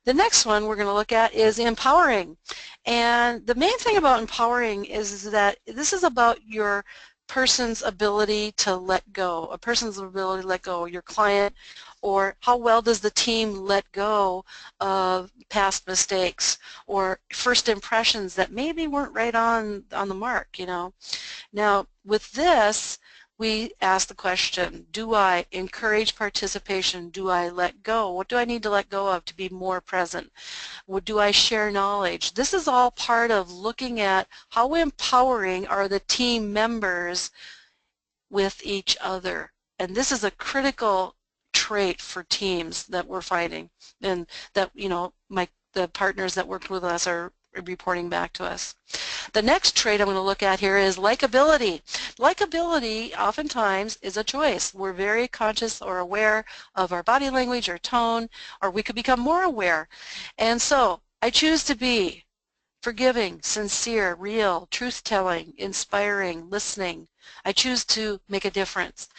The next one we're going to look at is empowering. And the main thing about empowering is that this is about your person's ability to let go, a person's ability to let go, your client, or how well does the team let go of past mistakes or first impressions that maybe weren't right on the mark, you know. Now, with this, we ask the question, do I encourage participation? Do I let go? What do I need to let go of to be more present? Do I share knowledge? This is all part of looking at how empowering are the team members with each other. And this is a critical trait for teams that we're finding and that, you know, the partners that worked with us are reporting back to us. The next trait I'm going to look at here is likability. Likability oftentimes is a choice. We're very conscious or aware of our body language or tone, or we could become more aware. And so I choose to be forgiving, sincere, real, truth-telling, inspiring, listening. I choose to make a difference.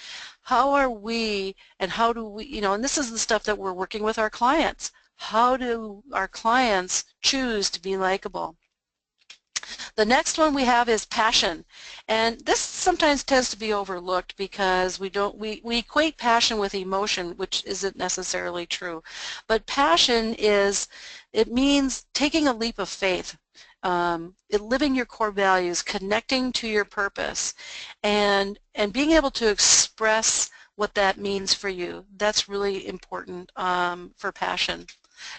How are we and how do we, you know, and this is the stuff that we're working with our clients. How do our clients choose to be likable? The next one we have is passion, and this sometimes tends to be overlooked because we equate passion with emotion, which isn't necessarily true. But passion it means taking a leap of faith, living your core values, connecting to your purpose, and being able to express what that means for you. That's really important for passion.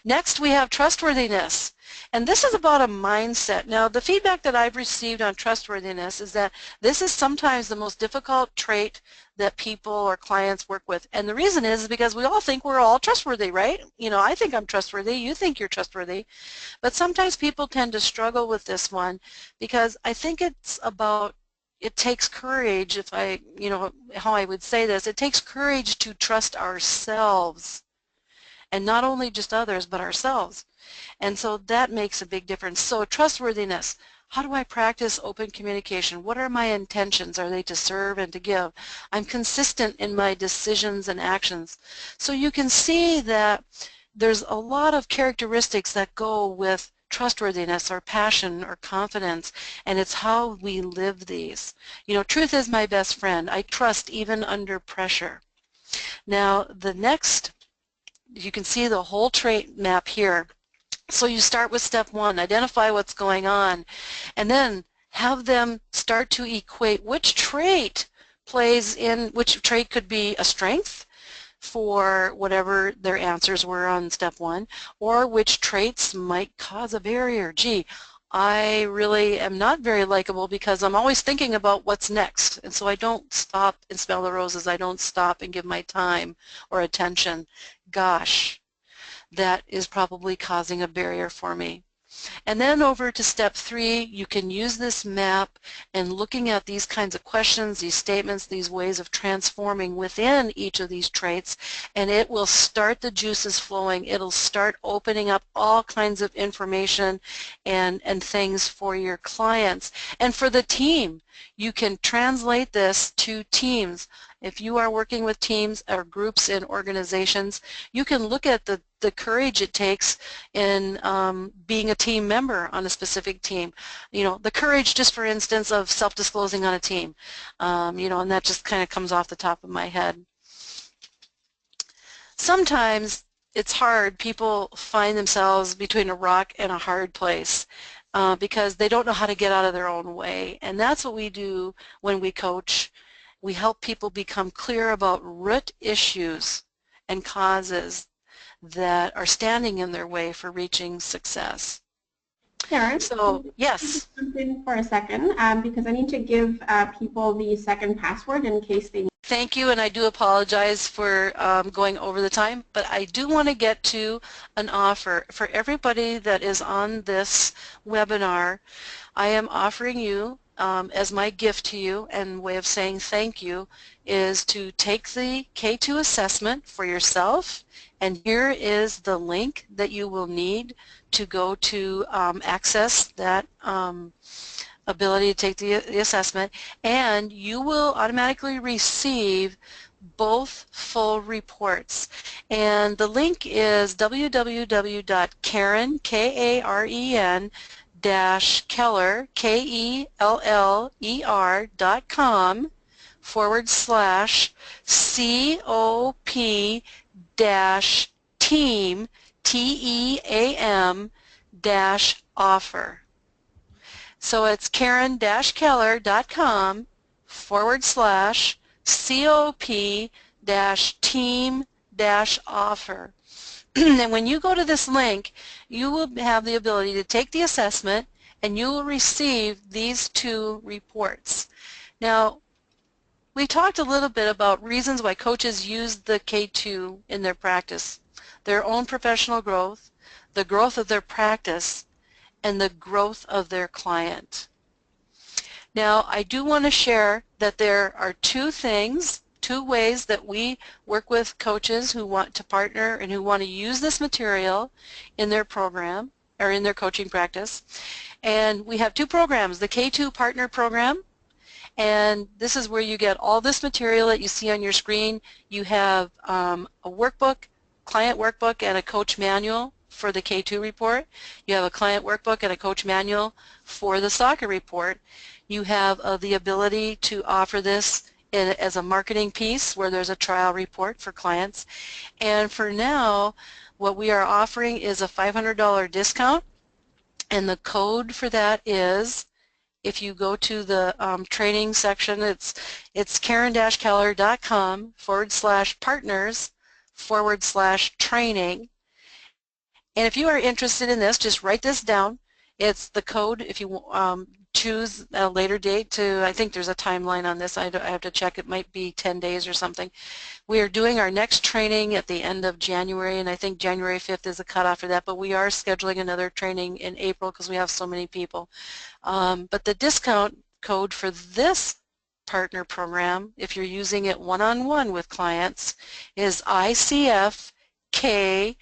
Next, we have trustworthiness, and this is about a mindset. Now, the feedback that I've received on trustworthiness is that this is sometimes the most difficult trait that people or clients work with, and the reason is because we all think we're all trustworthy, right? You know, I think I'm trustworthy, you think you're trustworthy, but sometimes people tend to struggle with this one because I think it's about it takes courage, if I, you know, how I would say this, it takes courage to trust ourselves. And not only just others, but ourselves. And so that makes a big difference. So trustworthiness, how do I practice open communication? What are my intentions? Are they to serve and to give? I'm consistent in my decisions and actions. So you can see that there's a lot of characteristics that go with trustworthiness or passion or confidence, and it's how we live these. You know, truth is my best friend. I trust even under pressure. Now, the next, you can see the whole trait map here. So you start with step one, identify what's going on, and then have them start to equate which trait plays in, which trait could be a strength for whatever their answers were on step one, or which traits might cause a barrier. Gee, I really am not very likable because I'm always thinking about what's next, and so I don't stop and smell the roses. I don't stop and give my time or attention. Gosh, that is probably causing a barrier for me. And then over to step 3, you can use this map and looking at these kinds of questions, these statements, these ways of transforming within each of these traits, and it will start the juices flowing. It'll start opening up all kinds of information and things for your clients. And for the team, you can translate this to teams. If you are working with teams or groups in organizations, you can look at the courage it takes in being a team member on a specific team. You know, the courage, just for instance, of self-disclosing on a team. You know, and that just kind of comes off the top of my head. Sometimes it's hard. People find themselves between a rock and a hard place because they don't know how to get out of their own way. And that's what we do when we coach. We help people become clear about root issues and causes that are standing in their way for reaching success. Karen, so yes. Just jump in for a second because I need to give people the second password in case they need. Thank you, and I do apologize for going over the time, but I do want to get to an offer. For everybody that is on this webinar, I am offering you as my gift to you and way of saying thank you is to take the K2 assessment for yourself, and here is the link that you will need to go to access that ability to take the assessment, and you will automatically receive both full reports. And the link is www.karen, K-A-R-E-N, Keller, Keller.com /COP team, TEAM offer. So it's Karen-Keller.com /COP-team-offer. And when you go to this link, you will have the ability to take the assessment and you will receive these 2 reports. Now, we talked a little bit about reasons why coaches use the K2 in their practice. Their own professional growth, the growth of their practice, and the growth of their client. Now, I do want to share that there are 2 ways that we work with coaches who want to partner and who want to use this material in their program or in their coaching practice. And we have 2 programs, the K2 Partner Program, and this is where you get all this material that you see on your screen. You have a workbook, client workbook, and a coach manual for the K2 report. You have a client workbook and a coach manual for the soccer report. You have the ability to offer this as a marketing piece where there's a trial report for clients. And for now, what we are offering is a $500 discount, and the code for that is, if you go to the training section, it's Karen-Keller.com /partners/training. And if you are interested in this, just write this down. It's the code if you choose a later date to, I think there's a timeline on this. I have to check. It might be 10 days or something. We are doing our next training at the end of January, and I think January 5th is the cutoff for that, but we are scheduling another training in April because we have so many people. But the discount code for this partner program, if you're using it one-on-one with clients, is ICFK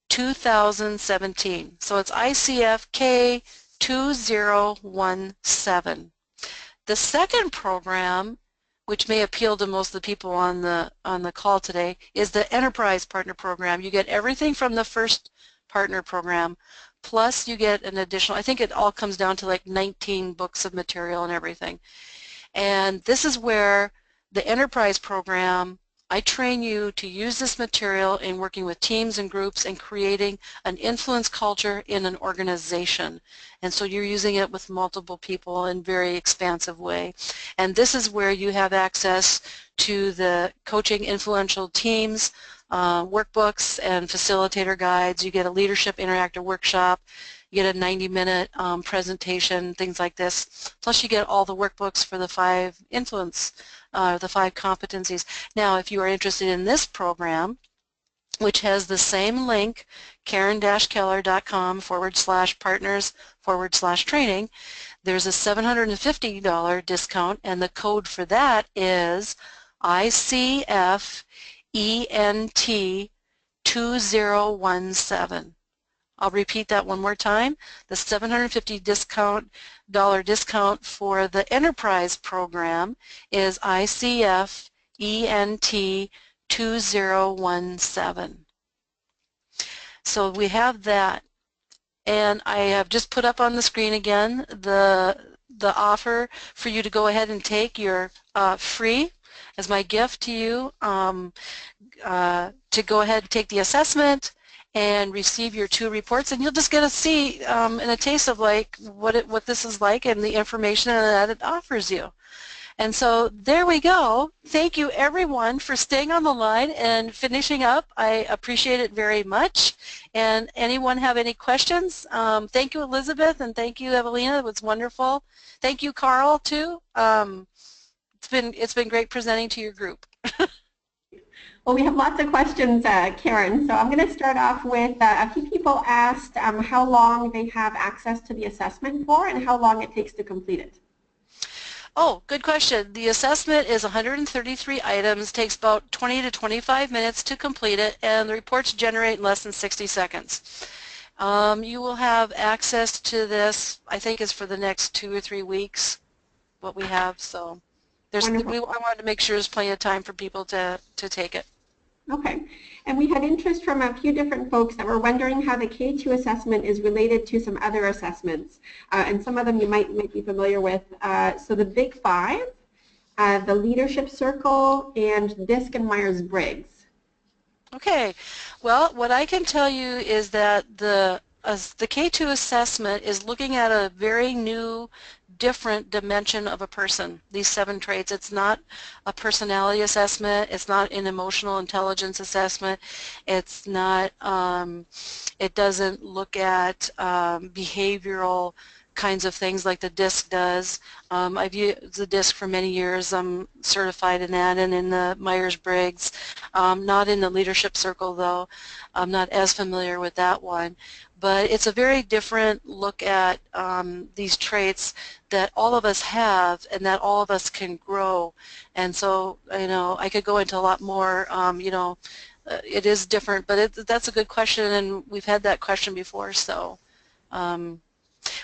2017. So it's ICFK 2017. The second program, which may appeal to most of the people on the call today, is the Enterprise Partner Program. You get everything from the first partner program, plus you get an additional, I think it all comes down to like 19 books of material and everything. And this is where the Enterprise Program, I train you to use this material in working with teams and groups and creating an influence culture in an organization. And so you're using it with multiple people in a very expansive way. And this is where you have access to the coaching influential teams, workbooks and facilitator guides. You get a leadership interactive workshop. You get a 90-minute presentation, things like this. Plus you get all the workbooks for the 5 influence, the 5 competencies. Now, if you are interested in this program, which has the same link, karen-keller.com/partners/training. There's a $750 discount, and the code for that is ICFENT2017. I'll repeat that one more time. The $750 discount for the enterprise program is ICFENT2017. So we have that. And I have just put up on the screen again the offer for you to go ahead and take your free, as my gift to you, to go ahead and take the assessment and receive your 2 reports, and you'll just get to see and a taste of like what this is like and the information that it offers you. And so there we go. Thank you everyone for staying on the line and finishing up. I appreciate it very much. And anyone have any questions? Thank you, Elizabeth, and thank you, Evelina. It was wonderful. Thank you, Carl, too. It's been great presenting to your group. Well, we have lots of questions, Karen, so I'm going to start off with a few people asked how long they have access to the assessment for and how long it takes to complete it. Oh, good question. The assessment is 133 items, takes about 20 to 25 minutes to complete it, and the reports generate in less than 60 seconds. You will have access to this, I think is for the next 2 or 3 weeks, what we have. So I wanted to make sure there's plenty of time for people to take it. Okay. And we had interest from a few different folks that were wondering how the K2 assessment is related to some other assessments. And some of them you might be familiar with. So the Big Five, the Leadership Circle, and DISC and Myers-Briggs. Okay. Well, what I can tell you is that the K2 assessment is looking at a very new, different dimension of a person, these 7 traits. It's not a personality assessment. It's not an emotional intelligence assessment. It's not, it doesn't look at behavioral kinds of things like the DISC does. I've used the DISC for many years. I'm certified in that and in the Myers-Briggs. Not in the Leadership Circle, though. I'm not as familiar with that one. But it's a very different look at these traits that all of us have and that all of us can grow. And so, I could go into a lot more, it is different, but that's a good question, and we've had that question before. So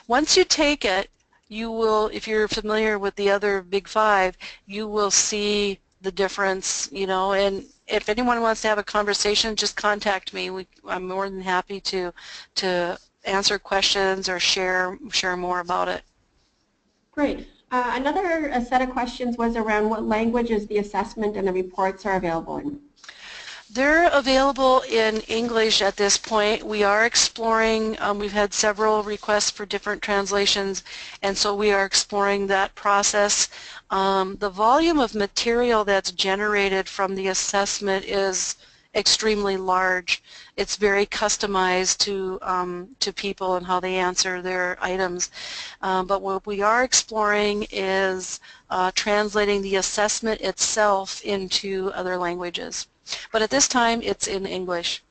once you take it, you will, if you're familiar with the other Big Five, you will see the difference, and if anyone wants to have a conversation, just contact me. I'm more than happy to answer questions or share more about it. Great. Another set of questions was around what languages the assessment and the reports are available in. They're available in English at this point. We are exploring, we've had several requests for different translations, and so we are exploring that process. The volume of material that's generated from the assessment is extremely large. It's very customized to people and how they answer their items. But what we are exploring is translating the assessment itself into other languages. But at this time, it's in English.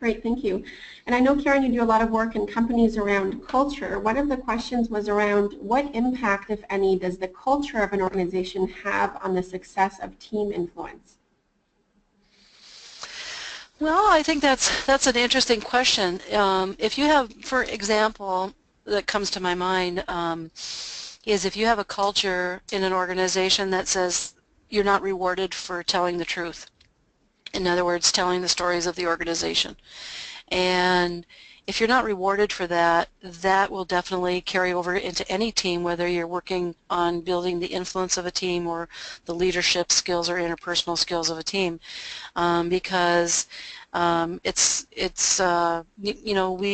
Great, thank you. And I know, Karen, you do a lot of work in companies around culture. One of the questions was around what impact, if any, does the culture of an organization have on the success of team influence? Well, I think that's an interesting question. If you have, for example, that comes to my mind, is if you have a culture in an organization that says you're not rewarded for telling the truth. In other words, telling the stories of the organization. And if you're not rewarded for that, that will definitely carry over into any team, whether you're working on building the influence of a team or the leadership skills or interpersonal skills of a team. Because we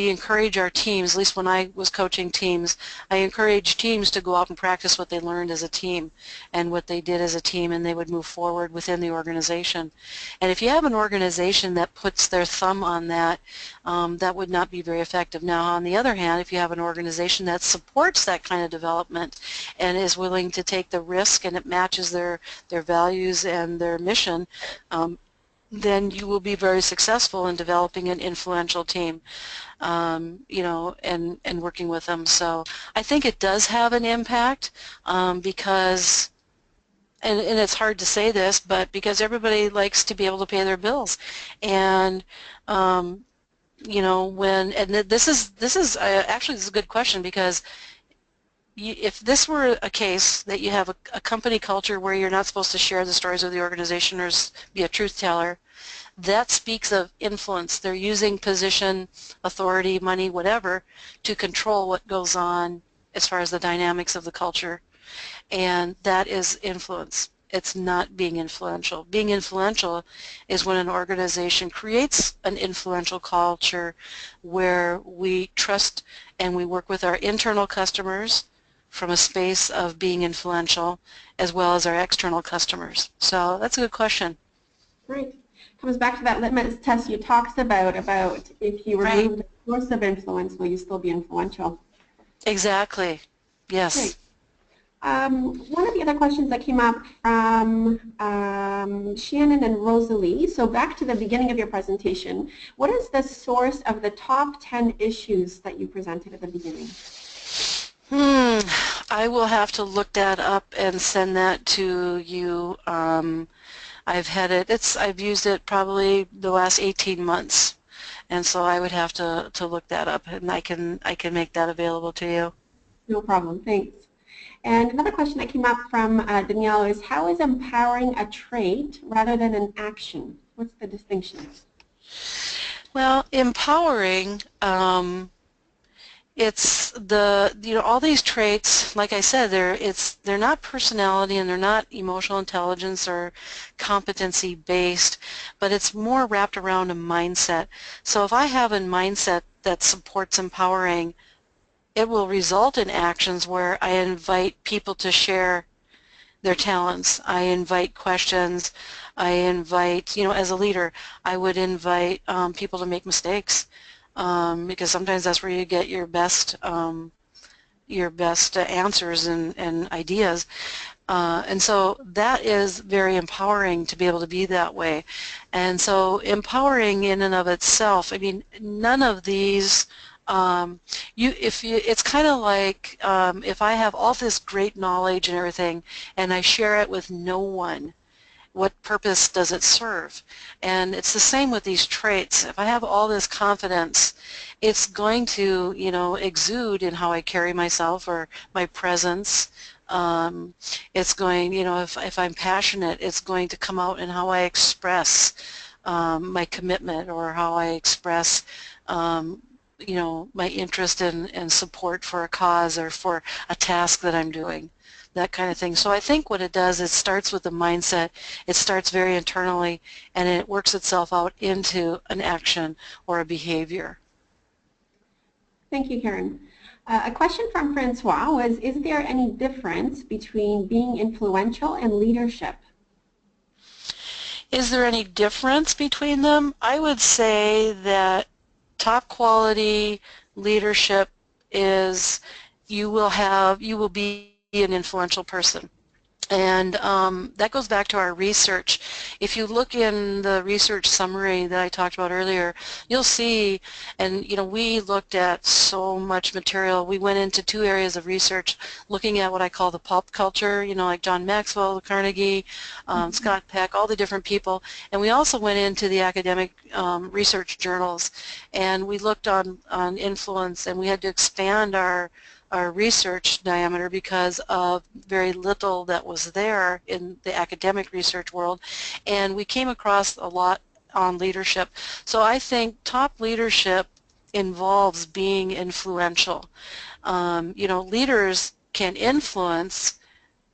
encourage our teams, at least when I was coaching teams, I encouraged teams to go out and practice what they learned as a team and what they did as a team, and they would move forward within the organization. And if you have an organization that puts their thumb on that, that would not be very effective. Now, on the other hand, if you have an organization that supports that kind of development and is willing to take the risk and it matches their values and their mission, then you will be very successful in developing an influential team, you know, and working with them. So I think it does have an impact because, and it's hard to say this, but because everybody likes to be able to pay their bills. And you know, this is actually, this is a good question, because if this were a case that you have a company culture where you're not supposed to share the stories of the organization or be a truth teller, that speaks of influence. They're using position, authority, money, whatever, to control what goes on as far as the dynamics of the culture, and that is influence. It's not being influential. Being influential is when an organization creates an influential culture where we trust and we work with our internal customers from a space of being influential, as well as our external customers. So that's a good question. Great. Comes back to that litmus test you talked about if you remove the source of influence, will you still be influential? Exactly. Yes. Great. One of the other questions that came up from Shannon and Rosalie, so back to the beginning of your presentation, what is the source of the top 10 issues that you presented at the beginning? I will have to look that up and send that to you. I've used it probably the last 18 months, and so I would have to look that up, and I can make that available to you. No problem, thanks. And another question that came up from Danielle is, how is empowering a trait rather than an action? What's the distinction? Well, empowering, it's all these traits, like I said, they're not personality and they're not emotional intelligence or competency based, but it's more wrapped around a mindset. So if I have a mindset that supports empowering, it will result in actions where I invite people to share their talents. I invite questions. I invite, as a leader, I would invite people to make mistakes, because sometimes that's where you get your best answers and ideas. And so that is very empowering to be able to be that way. And so empowering in and of itself, I mean, none of these, it's kind of like if I have all this great knowledge and everything and I share it with no one, what purpose does it serve? And it's the same with these traits. If I have all this confidence, it's going to, exude in how I carry myself or my presence. It's going, if I'm passionate, it's going to come out in how I express my commitment, or how I express my interest and support for a cause or for a task that I'm doing, that kind of thing. So I think what it does, it starts with the mindset, it starts very internally, and it works itself out into an action or a behavior. Thank you, Karen. A question from Francois was, is there any difference between being influential and leadership? Is there any difference between them? I would say that top quality leadership is you will be an influential person. And that goes back to our research. If you look in the research summary that I talked about earlier, you'll see, and we looked at so much material. We went into 2 areas of research looking at what I call the pulp culture, like John Maxwell, Carnegie, Scott Peck, all the different people. And we also went into the academic research journals, and we looked on influence, and we had to expand our research diameter because of very little that was there in the academic research world, and we came across a lot on leadership. So I think top leadership involves being influential. Leaders can influence,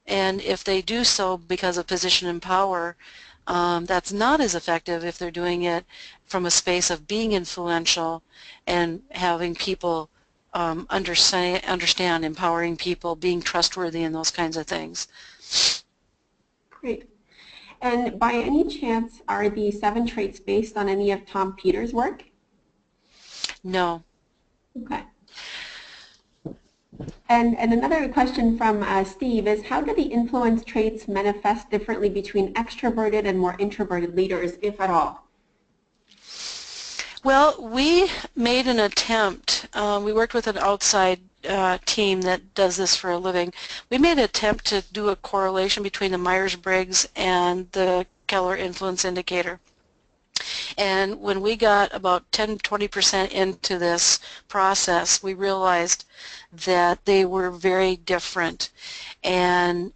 and if they do so because of position and power, that's not as effective if they're doing it from a space of being influential and having people understand, empowering people, being trustworthy, and those kinds of things. Great. And by any chance, are the 7 traits based on any of Tom Peters' work? No. Okay. And another question from Steve is, how do the influence traits manifest differently between extroverted and more introverted leaders, if at all? Well, we made an attempt. We worked with an outside team that does this for a living. We made an attempt to do a correlation between the Myers-Briggs and the Keller Influence Indicator. And when we got about 10-20% into this process, we realized that they were very different. And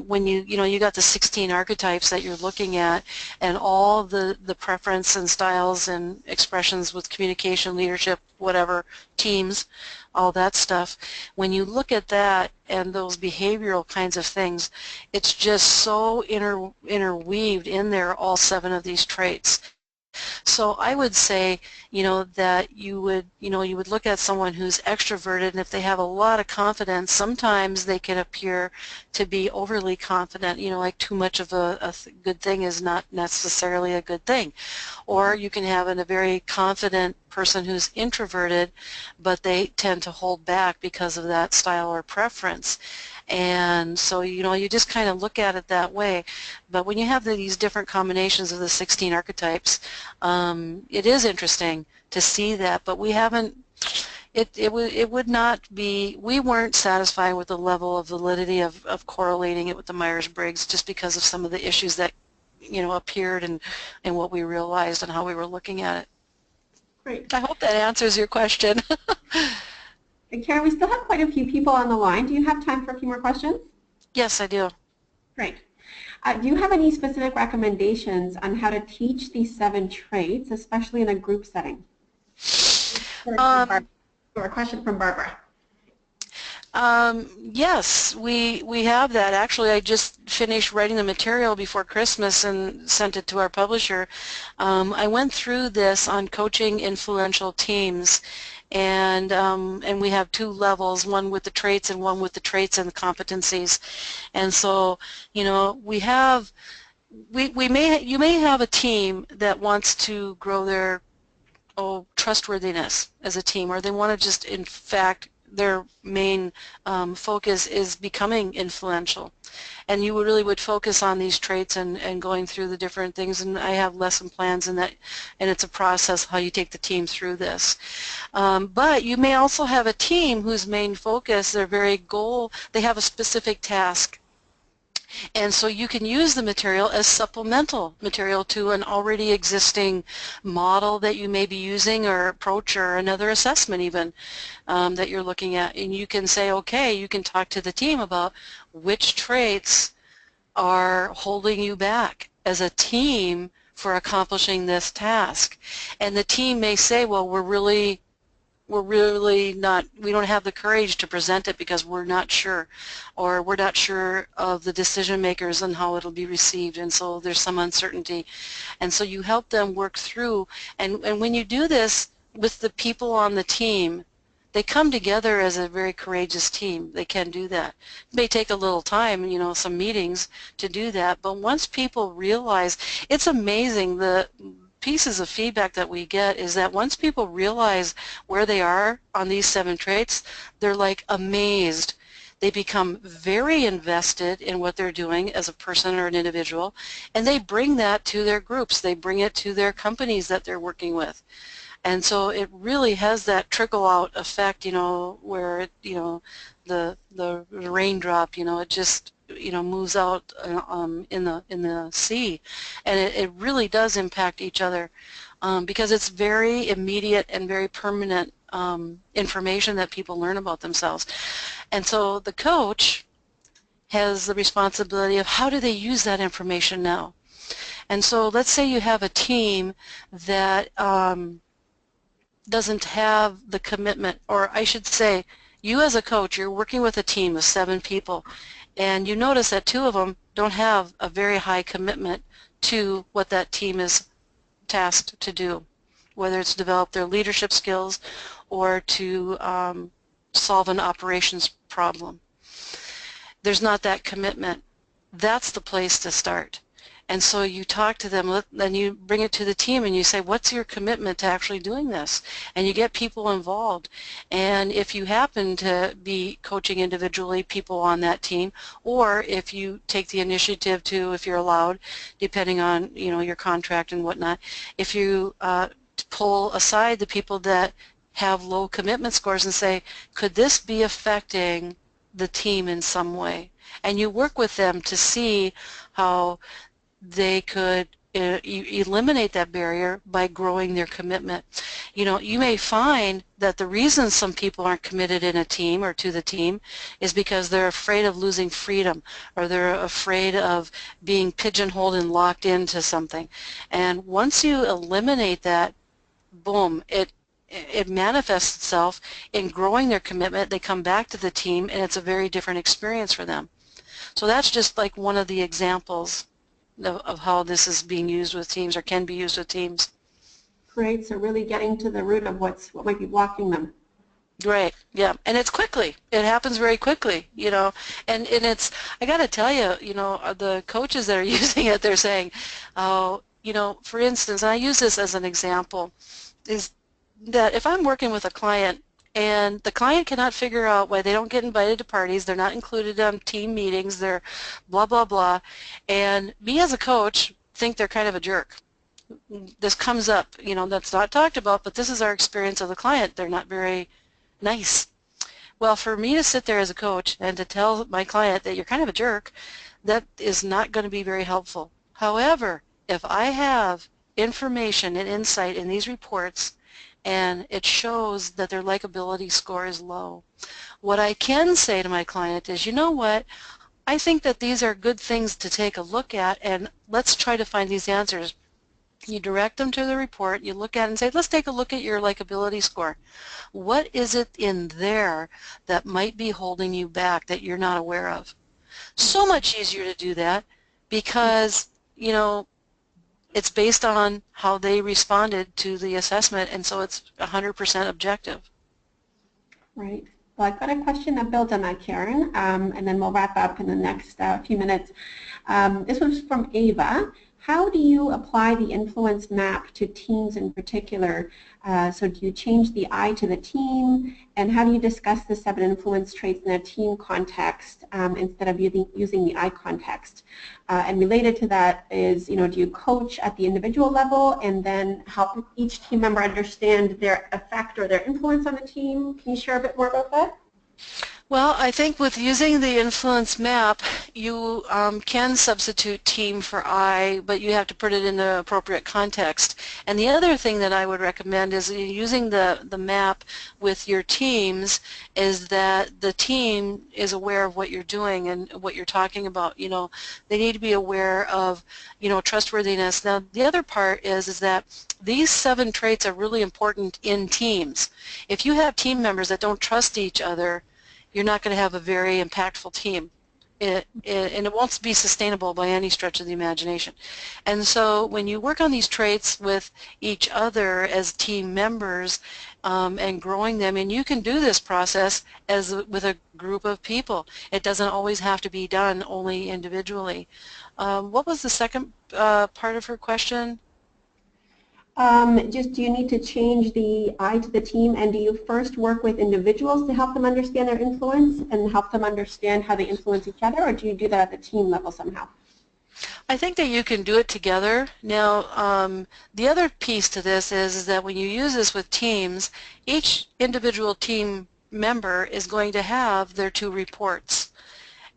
when you got the 16 archetypes that you're looking at, and all the preference and styles and expressions with communication, leadership, whatever, teams, all that stuff, when you look at that and those behavioral kinds of things, it's just so interweaved in there, all 7 of these traits. So I would say, that you would look at someone who's extroverted, and if they have a lot of confidence, sometimes they can appear to be overly confident, like too much of a good thing is not necessarily a good thing. Or you can have a very confident person who's introverted, but they tend to hold back because of that style or preference. And so, you just kind of look at it that way. But when you have these different combinations of the 16 archetypes, it is interesting to see that, but we haven't, it would not be, we weren't satisfied with the level of validity of correlating it with the Myers-Briggs, just because of some of the issues that, appeared and what we realized and how we were looking at it. Great. I hope that answers your question. And Karen, we still have quite a few people on the line. Do you have time for a few more questions? Yes, I do. Great. Do you have any specific recommendations on how to teach these 7 traits, especially in a group setting? Or a question from Barbara. Yes, we have that. Actually, I just finished writing the material before Christmas and sent it to our publisher. I went through this on coaching influential teams, and we have 2 levels, one with the traits and one with the traits and the competencies. And so, you may have a team that wants to grow their trustworthiness as a team, or they want to just, in fact, their main focus is becoming influential. And you really would focus on these traits and going through the different things, and I have lesson plans in that, and it's a process how you take the team through this. But you may also have a team whose main focus, their very goal, they have a specific task. And so you can use the material as supplemental material to an already existing model that you may be using, or approach, or another assessment even that you're looking at. And you can say, okay, you can talk to the team about which traits are holding you back as a team for accomplishing this task. And the team may say, well, we're really not, we don't have the courage to present it because we're not sure, or we're not sure of the decision makers and how it'll be received, and so there's some uncertainty. And so you help them work through, and when you do this with the people on the team, they come together as a very courageous team. They can do that. It may take a little time, some meetings to do that, but once people realize, it's amazing, the pieces of feedback that we get is that once people realize where they are on these 7 traits, they're like amazed. They become very invested in what they're doing as a person or an individual, and they bring that to their groups. They bring it to their companies that they're working with. And so it really has that trickle-out effect, where it, the raindrop, it just, moves out in the sea, and it really does impact each other, because it's very immediate and very permanent information that people learn about themselves. And so the coach has the responsibility of how do they use that information now. And so let's say you have a team that doesn't have the commitment, or I should say, you as a coach, you're working with a team of 7 people, and you notice that 2 of them don't have a very high commitment to what that team is tasked to do, whether it's develop their leadership skills or to solve an operations problem. There's not that commitment. That's the place to start. And so you talk to them, then you bring it to the team and you say, what's your commitment to actually doing this? And you get people involved. And if you happen to be coaching individually people on that team, or if you take the initiative to, if you're allowed, depending on your contract and whatnot, if you pull aside the people that have low commitment scores and say, could this be affecting the team in some way? And you work with them to see how they could eliminate that barrier by growing their commitment. You may find that the reason some people aren't committed in a team or to the team is because they're afraid of losing freedom, or they're afraid of being pigeonholed and locked into something. And once you eliminate that, boom, it manifests itself in growing their commitment. They come back to the team and it's a very different experience for them. So that's just like one of the examples of how this is being used with teams, or can be used with teams. Great. So really getting to the root of what might be blocking them. Right. Yeah. And it's quickly. It happens very quickly, and it's, I got to tell you, the coaches that are using it, they're saying, oh, for instance, and I use this as an example, is that if I'm working with a client and the client cannot figure out why they don't get invited to parties, they're not included on team meetings, they're blah, blah, blah, and me as a coach think they're kind of a jerk. This comes up, that's not talked about, but this is our experience of the client. They're not very nice. Well, for me to sit there as a coach and to tell my client that you're kind of a jerk, that is not going to be very helpful. However, if I have information and insight in these reports and it shows that their likability score is low, what I can say to my client is, you know what, I think that these are good things to take a look at, and let's try to find these answers. You direct them to the report, you look at it and say, let's take a look at your likability score. What is it in there that might be holding you back that you're not aware of? So much easier to do that because, it's based on how they responded to the assessment, and so it's 100% objective. Right. Well, I've got a question that builds on that, Karen, and then we'll wrap up in the next few minutes. This was from Ava. How do you apply the influence map to teams in particular? So do you change the I to the team? And how do you discuss the 7 influence traits in a team context instead of using the I context? And related to that is, do you coach at the individual level and then help each team member understand their effect or their influence on the team? Can you share a bit more about that? Well, I think with using the influence map, you can substitute team for I, but you have to put it in the appropriate context. And the other thing that I would recommend is using the map with your teams is that the team is aware of what you're doing and what you're talking about. They need to be aware of, trustworthiness. Now, the other part is that these 7 traits are really important in teams. If you have team members that don't trust each other, you're not going to have a very impactful team. And it won't be sustainable by any stretch of the imagination. And so when you work on these traits with each other as team members and growing them, and you can do this process as with a group of people. It doesn't always have to be done only individually. What was the second part of her question? Just do you need to change the I to the team, and do you first work with individuals to help them understand their influence and help them understand how they influence each other, or do you do that at the team level somehow? I think that you can do it together. Now, the other piece to this is that when you use this with teams, each individual team member is going to have their 2 reports.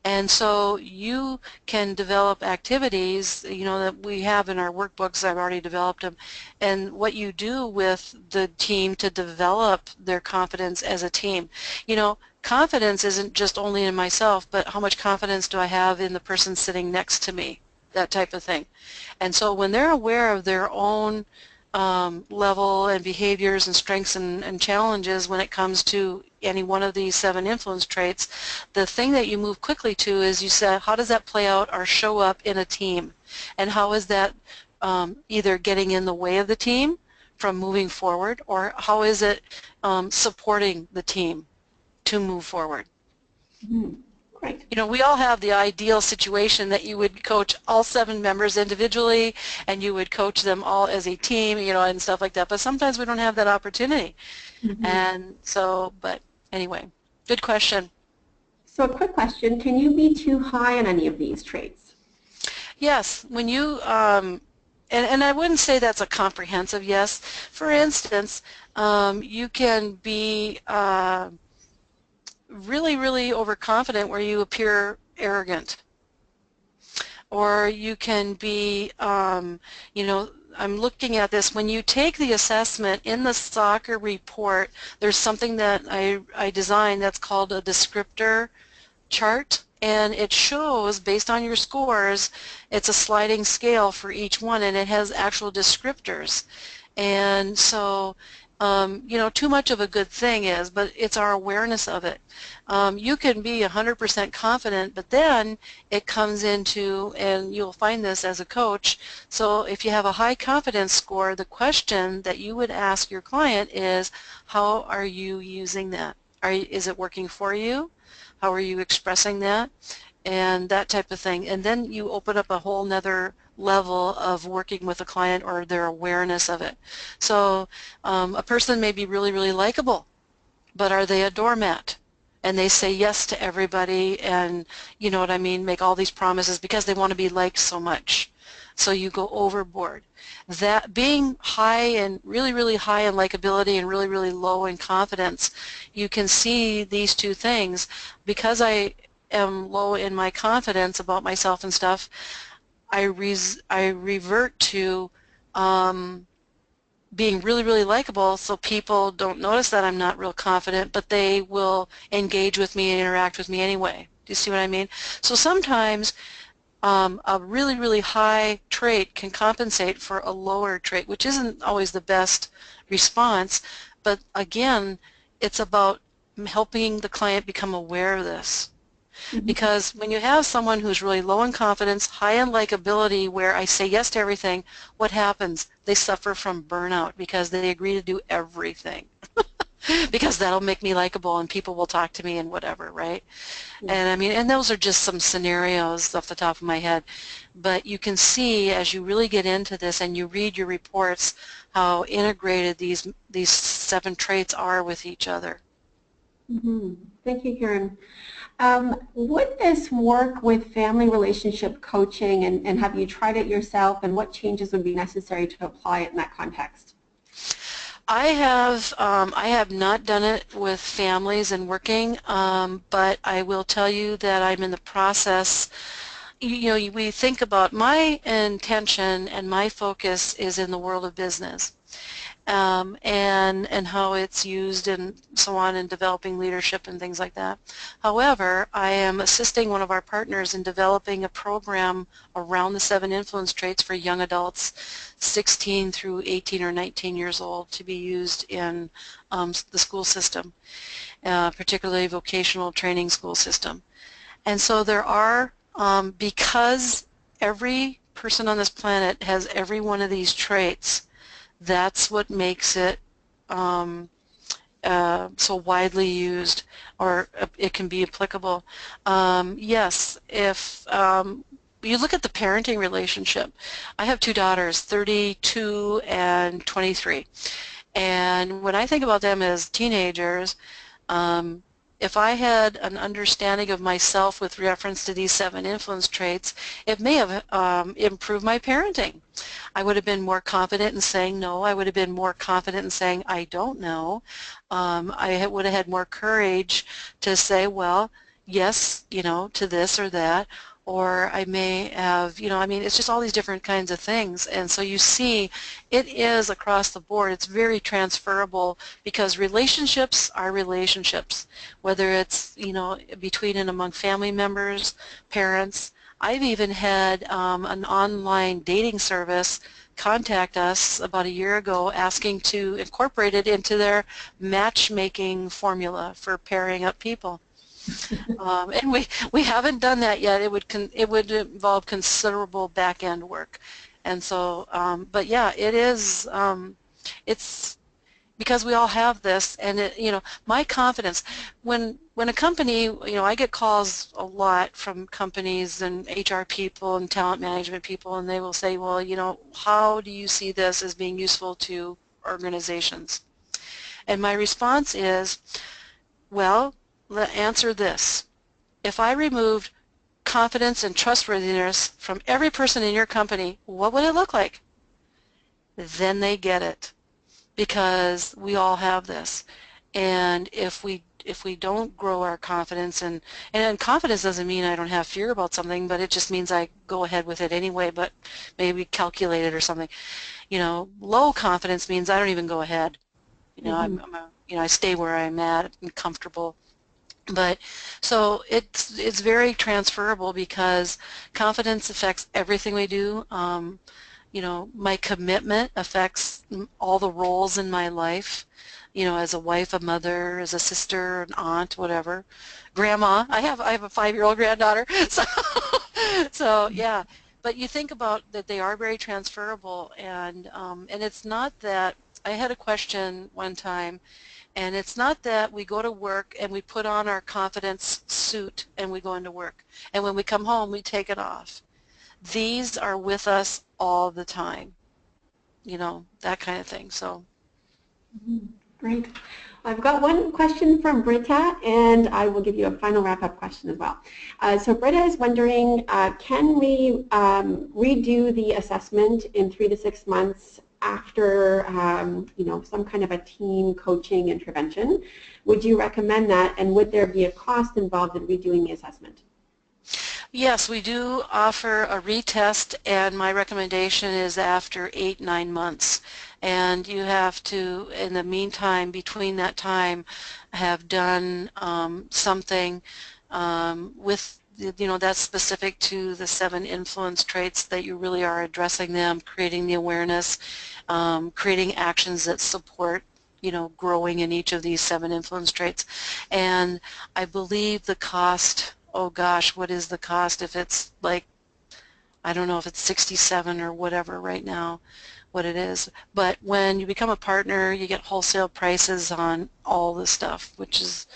And so you can develop activities, that we have in our workbooks. I've already developed them. And what you do with the team to develop their confidence as a team. Confidence isn't just only in myself, but how much confidence do I have in the person sitting next to me, that type of thing. And so when they're aware of their own level and behaviors and strengths and challenges when it comes to any one of these 7 influence traits, the thing that you move quickly to is you say, how does that play out or show up in a team? And how is that either getting in the way of the team from moving forward, or how is it supporting the team to move forward? Right. You know, we all have the ideal situation that you would coach all 7 members individually and you would coach them all as a team, you know, and stuff like that. But sometimes we don't have that opportunity. Mhm. And so, but anyway, good question. So a quick question, can you be too high on any of these traits? Yes, when you, and I wouldn't say that's a comprehensive yes. For instance, you can be really, really overconfident where you appear arrogant. Or you can be, you know, I'm looking at this. When you take the assessment in the soccer report, there's something that I designed that's called a descriptor chart, and it shows based on your scores, it's a sliding scale for each one, and it has actual descriptors. And so, you know, too much of a good thing is, but it's our awareness of it. You can be 100% confident, but then it comes into, and you'll find this as a coach, so if you have a high confidence score, the question that you would ask your client is, how are you using that? Is it working for you? How are you expressing that? And that type of thing. And then you open up a whole nother level of working with a client or their awareness of it. So a person may be really, really likable, but are they a doormat? And they say yes to everybody and, you know what I mean, make all these promises because they want to be liked so much. So you go overboard. That being high and really, really high in likability and really, really low in confidence, you can see these two things. Because I am low in my confidence about myself and stuff, I revert to being really, really likable so people don't notice that I'm not real confident, but they will engage with me and interact with me anyway. Do you see what I mean? So sometimes a really, really high trait can compensate for a lower trait, which isn't always the best response, but again, it's about helping the client become aware of this. Mhm. Because when you have someone who's really low in confidence, high in likability, where I say yes to everything, what happens? They suffer from burnout because they agree to do everything. Because that'll make me likable and people will talk to me and whatever, right? Yeah. And I mean, and those are just some scenarios off the top of my head. But you can see as you really get into this and you read your reports how integrated these 7 traits are with each other. Mhm. Thank you, Karen. Would this work with family relationship coaching, and have you tried it yourself, and what changes would be necessary to apply it in that context? I have not done it with families and working, but I will tell you that I'm in the process. You know, we think about my intention and my focus is in the world of business. And how it's used and so on in developing leadership and things like that. However, I am assisting one of our partners in developing a program around the 7 influence traits for young adults 16 through 18 or 19 years old to be used in the school system, particularly vocational training school system. And so there are, because every person on this planet has every one of these traits, that's what makes it so widely used, or it can be applicable. Yes, if you look at the parenting relationship, I have 2 daughters, 32 and 23, and when I think about them as teenagers, um, if I had an understanding of myself with reference to these 7 influence traits, it may have improved my parenting. I would have been more confident in saying no. I would have been more confident in saying I don't know. Would have had more courage to say, well, yes, you know, to this or that. Or I may have, you know, I mean, it's just all these different kinds of things. And so you see, it is across the board. It's very transferable because relationships are relationships, whether it's, you know, between and among family members, parents. I've even had an online dating service contact us about a year ago asking to incorporate it into their matchmaking formula for pairing up people. And we haven't done that yet. It would involve considerable back end work, and so but yeah, it is it's because we all have this, and it, you know, my confidence when when a company, I get calls a lot from companies and HR people and talent management people, and they will say, well, how do you see this as being useful to organizations? And my response is, well, answer this. If I removed confidence and trustworthiness from every person in your company, what would it look like? Then they get it, because we all have this. And if we don't grow our confidence, and confidence doesn't mean I don't have fear about something, but it just means I go ahead with it anyway, but maybe calculate it or something. Low confidence means I don't even go ahead. Mm-hmm. I stay where I'm at and comfortable. But so it's very transferable, because confidence affects everything we do. My commitment affects all the roles in my life, as a wife, a mother, as a sister, an aunt, whatever, grandma. I have a 5-year-old granddaughter, so so yeah. But you think about that they are very transferable, and it's not that. I had a question one time, and it's not that we go to work and we put on our confidence suit and we go into work, and when we come home we take it off. These are with us all the time, that kind of thing. So Mhm. Great. I've got one question from Britta, and I will give you a final wrap-up question as well. So Britta is wondering, can we redo the assessment in 3 to 6 months after, some kind of a team coaching intervention? Would you recommend that, and would there be a cost involved in redoing the assessment? yes, we do offer a retest, and my recommendation is after 8-9 months. And you have to, in the meantime, between that time, have done something with that's specific to the 7 influence traits, that you really are addressing them, creating the awareness, creating actions that support growing in each of these 7 influence traits. And I believe the cost, oh gosh, what is the cost? If it's like, I don't know if it's 67 or whatever right now, what it is. But when you become a partner, you get wholesale prices on all the stuff, which is,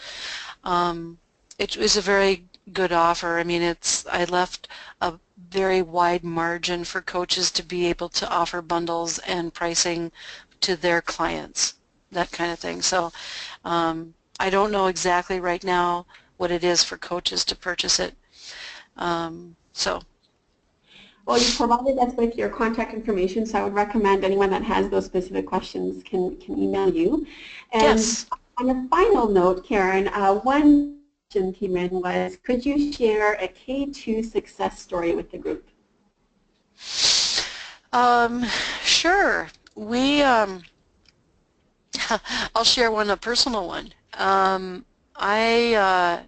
it was a very good offer. I mean, I left a very wide margin for coaches to be able to offer bundles and pricing to their clients, that kind of thing. So I don't know exactly right now what it is for coaches to purchase it. So Well, you provided us with your contact information, so I would recommend anyone that has those specific questions can email you. And yes. on a final note, Karen, one question came in was, could you share a K2 success story with the group? Um, sure. I'll share one, a personal one. I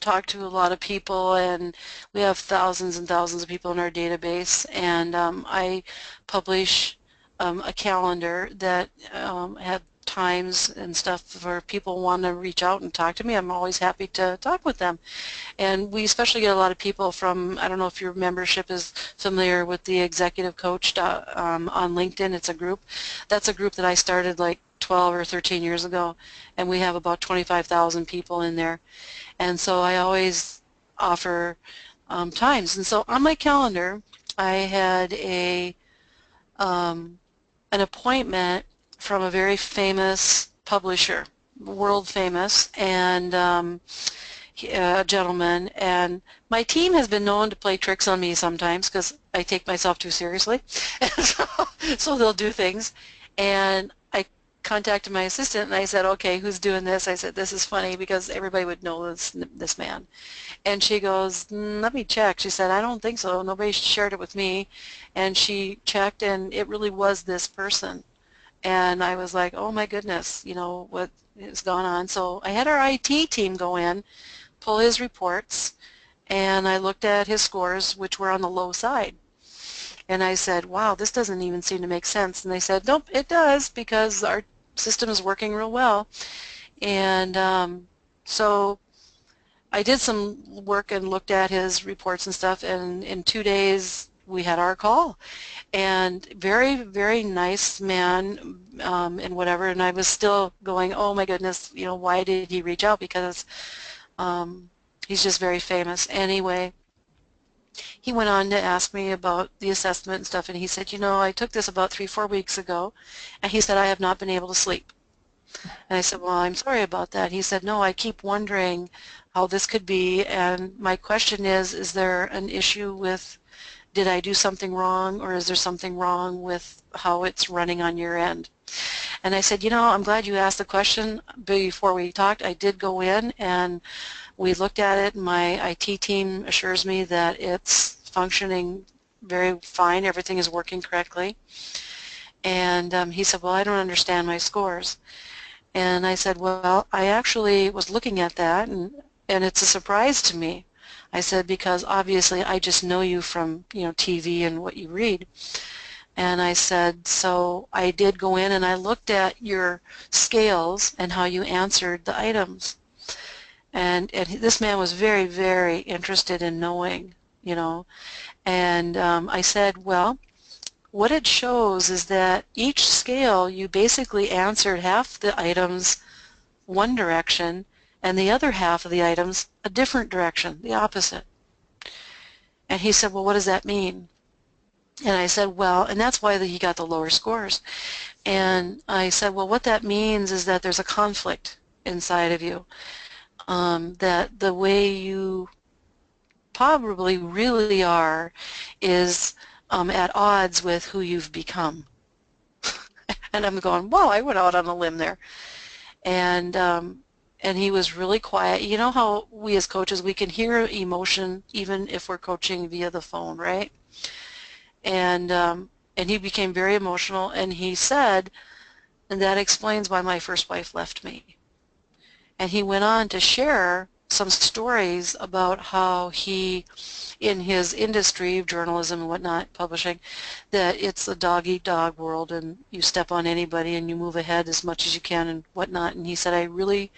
talk to a lot of people, and we have thousands and thousands of people in our database, and I publish a calendar that have times and stuff for people who want to reach out and talk to me. I'm always happy to talk with them. And we especially get a lot of people from, I don't know if your membership is familiar with the Executive Coach on LinkedIn. It's a group. That's a group that I started like 12 or 13 years ago, and we have about 25,000 people in there. And so I always offer times. And so on my calendar, I had an appointment from a very famous publisher, world famous, and a gentleman. And my team has been known to play tricks on me sometimes, because I take myself too seriously. So they'll do things. And I contacted my assistant and I said, okay, who's doing this? I said, this is funny because everybody would know this man. And she goes, let me check. She said, I don't think so. Nobody shared it with me. And she checked, and it really was this person. And I was like, oh my goodness, what has gone on? So I had our IT team go in, pull his reports, and I looked at his scores, which were on the low side. And I said, wow, this doesn't even seem to make sense. And they said, nope, it does, because our system is working real well. And so I did some work and looked at his reports and stuff, and in 2 days we had our call. And very, very nice man, and whatever, and I was still going, oh my goodness, you know, why did he reach out? Because he's just very famous. Anyway, he went on to ask me about the assessment and stuff, and he said, you know, I took this about 3-4 weeks ago, and he said, I have not been able to sleep. And I said, well, I'm sorry about that. He said, no, I keep wondering how this could be, and my question is there an issue with, did I do something wrong, or is there something wrong with how it's running on your end? And I said, you know, I'm glad you asked the question. Before we talked, I did go in and we looked at it. My IT team assures me that it's functioning very fine. Everything is working correctly. And he said, well, I don't understand my scores. And I said, well, I actually was looking at that, and it's a surprise to me. I said, because obviously I just know you from, you know, TV and what you read. And I said, so I did go in and I looked at your scales and how you answered the items. And this man was very, very interested in knowing, you know. And I said, well, what it shows is that each scale you basically answered half the items one direction and the other half of the items a different direction, the opposite. And he said, well, what does that mean? And I said, well, and that's why he got the lower scores. And I said, well, what that means is that there's a conflict inside of you, that the way you probably really are is at odds with who you've become. And I'm going, whoa, I went out on a limb there. And he was really quiet. You know how we as coaches, we can hear emotion even if we're coaching via the phone, right? And he became very emotional, and he said, and that explains why my first wife left me. And he went on to share some stories about how he, in his industry of journalism and whatnot, publishing, that it's a dog-eat-dog world, and you step on anybody and you move ahead as much as you can and whatnot. And he said, I really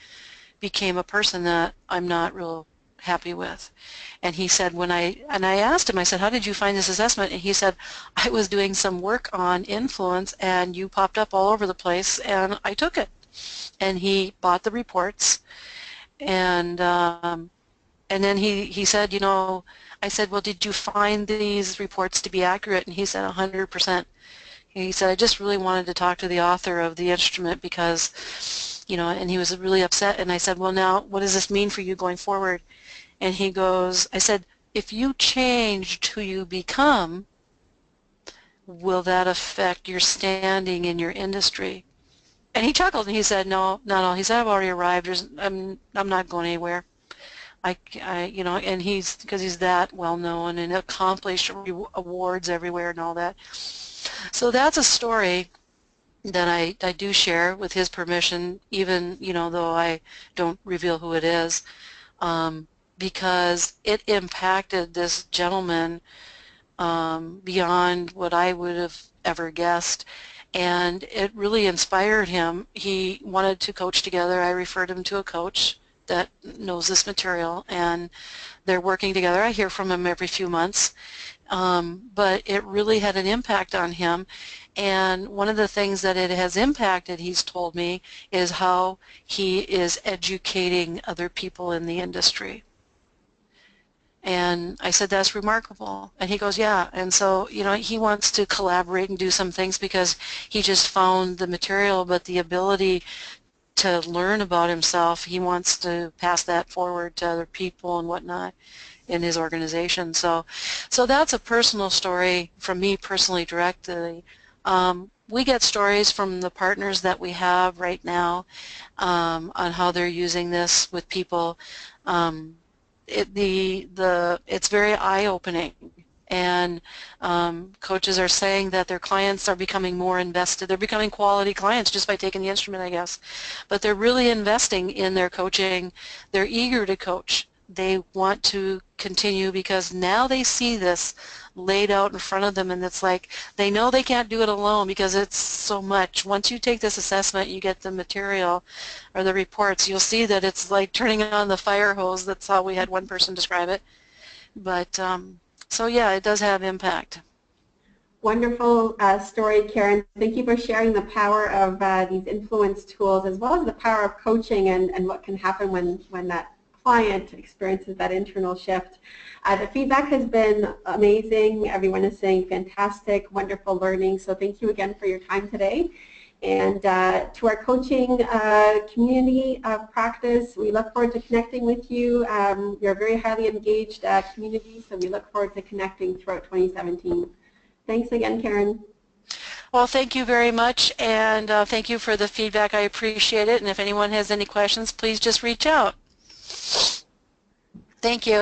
became a person that I'm not real happy with. And he said, and I asked him, I said, how did you find this assessment? And he said, I was doing some work on influence and you popped up all over the place and I took it. And he bought the reports, and then he said, you know, I said, well, did you find these reports to be accurate? And he said 100%. He said, I just really wanted to talk to the author of the instrument because, you know, and he was really upset. And I said, well, now, what does this mean for you going forward? And he goes, I said, if you changed who you become, will that affect your standing in your industry? And he chuckled and he said, no, not all. He said, I've already arrived. I'm not going anywhere. You know, and because he's that well known and accomplished awards everywhere and all that. So that's a story that I do share with his permission, even, you know, though I don't reveal who it is, because it impacted this gentleman beyond what I would have ever guessed. And it really inspired him. He wanted to coach together. I referred him to a coach that knows this material, and they're working together. I hear from him every few months. But it really had an impact on him. And one of the things that it has impacted, he's told me, is how he is educating other people in the industry. And I said, that's remarkable. And he goes, yeah. And so, you know, he wants to collaborate and do some things because he just found the material, but the ability to learn about himself, he wants to pass that forward to other people and whatnot in his organization. So that's a personal story from me personally directly. We get stories from the partners that we have right now on how they're using this with people. It's very eye-opening, and coaches are saying that their clients are becoming more invested. They're becoming quality clients just by taking the instrument, I guess. But they're really investing in their coaching. They're eager to coach. They want to continue because now they see this laid out in front of them, and it's like they know they can't do it alone because it's so much. Once you take this assessment, you get the material or the reports, you'll see that it's like turning on the fire hose. That's how we had one person describe it. But So yeah, it does have impact. Wonderful story, Karen. Thank you for sharing the power of these influence tools as well as the power of coaching and what can happen when that client experiences that internal shift. The feedback has been amazing. Everyone is saying fantastic, wonderful learning. So thank you again for your time today. And to our coaching community practice, we look forward to connecting with you. You're a very highly engaged community, so we look forward to connecting throughout 2017. Thanks again, Karen. Well, thank you very much, and thank you for the feedback. I appreciate it. And if anyone has any questions, please just reach out. Thank you.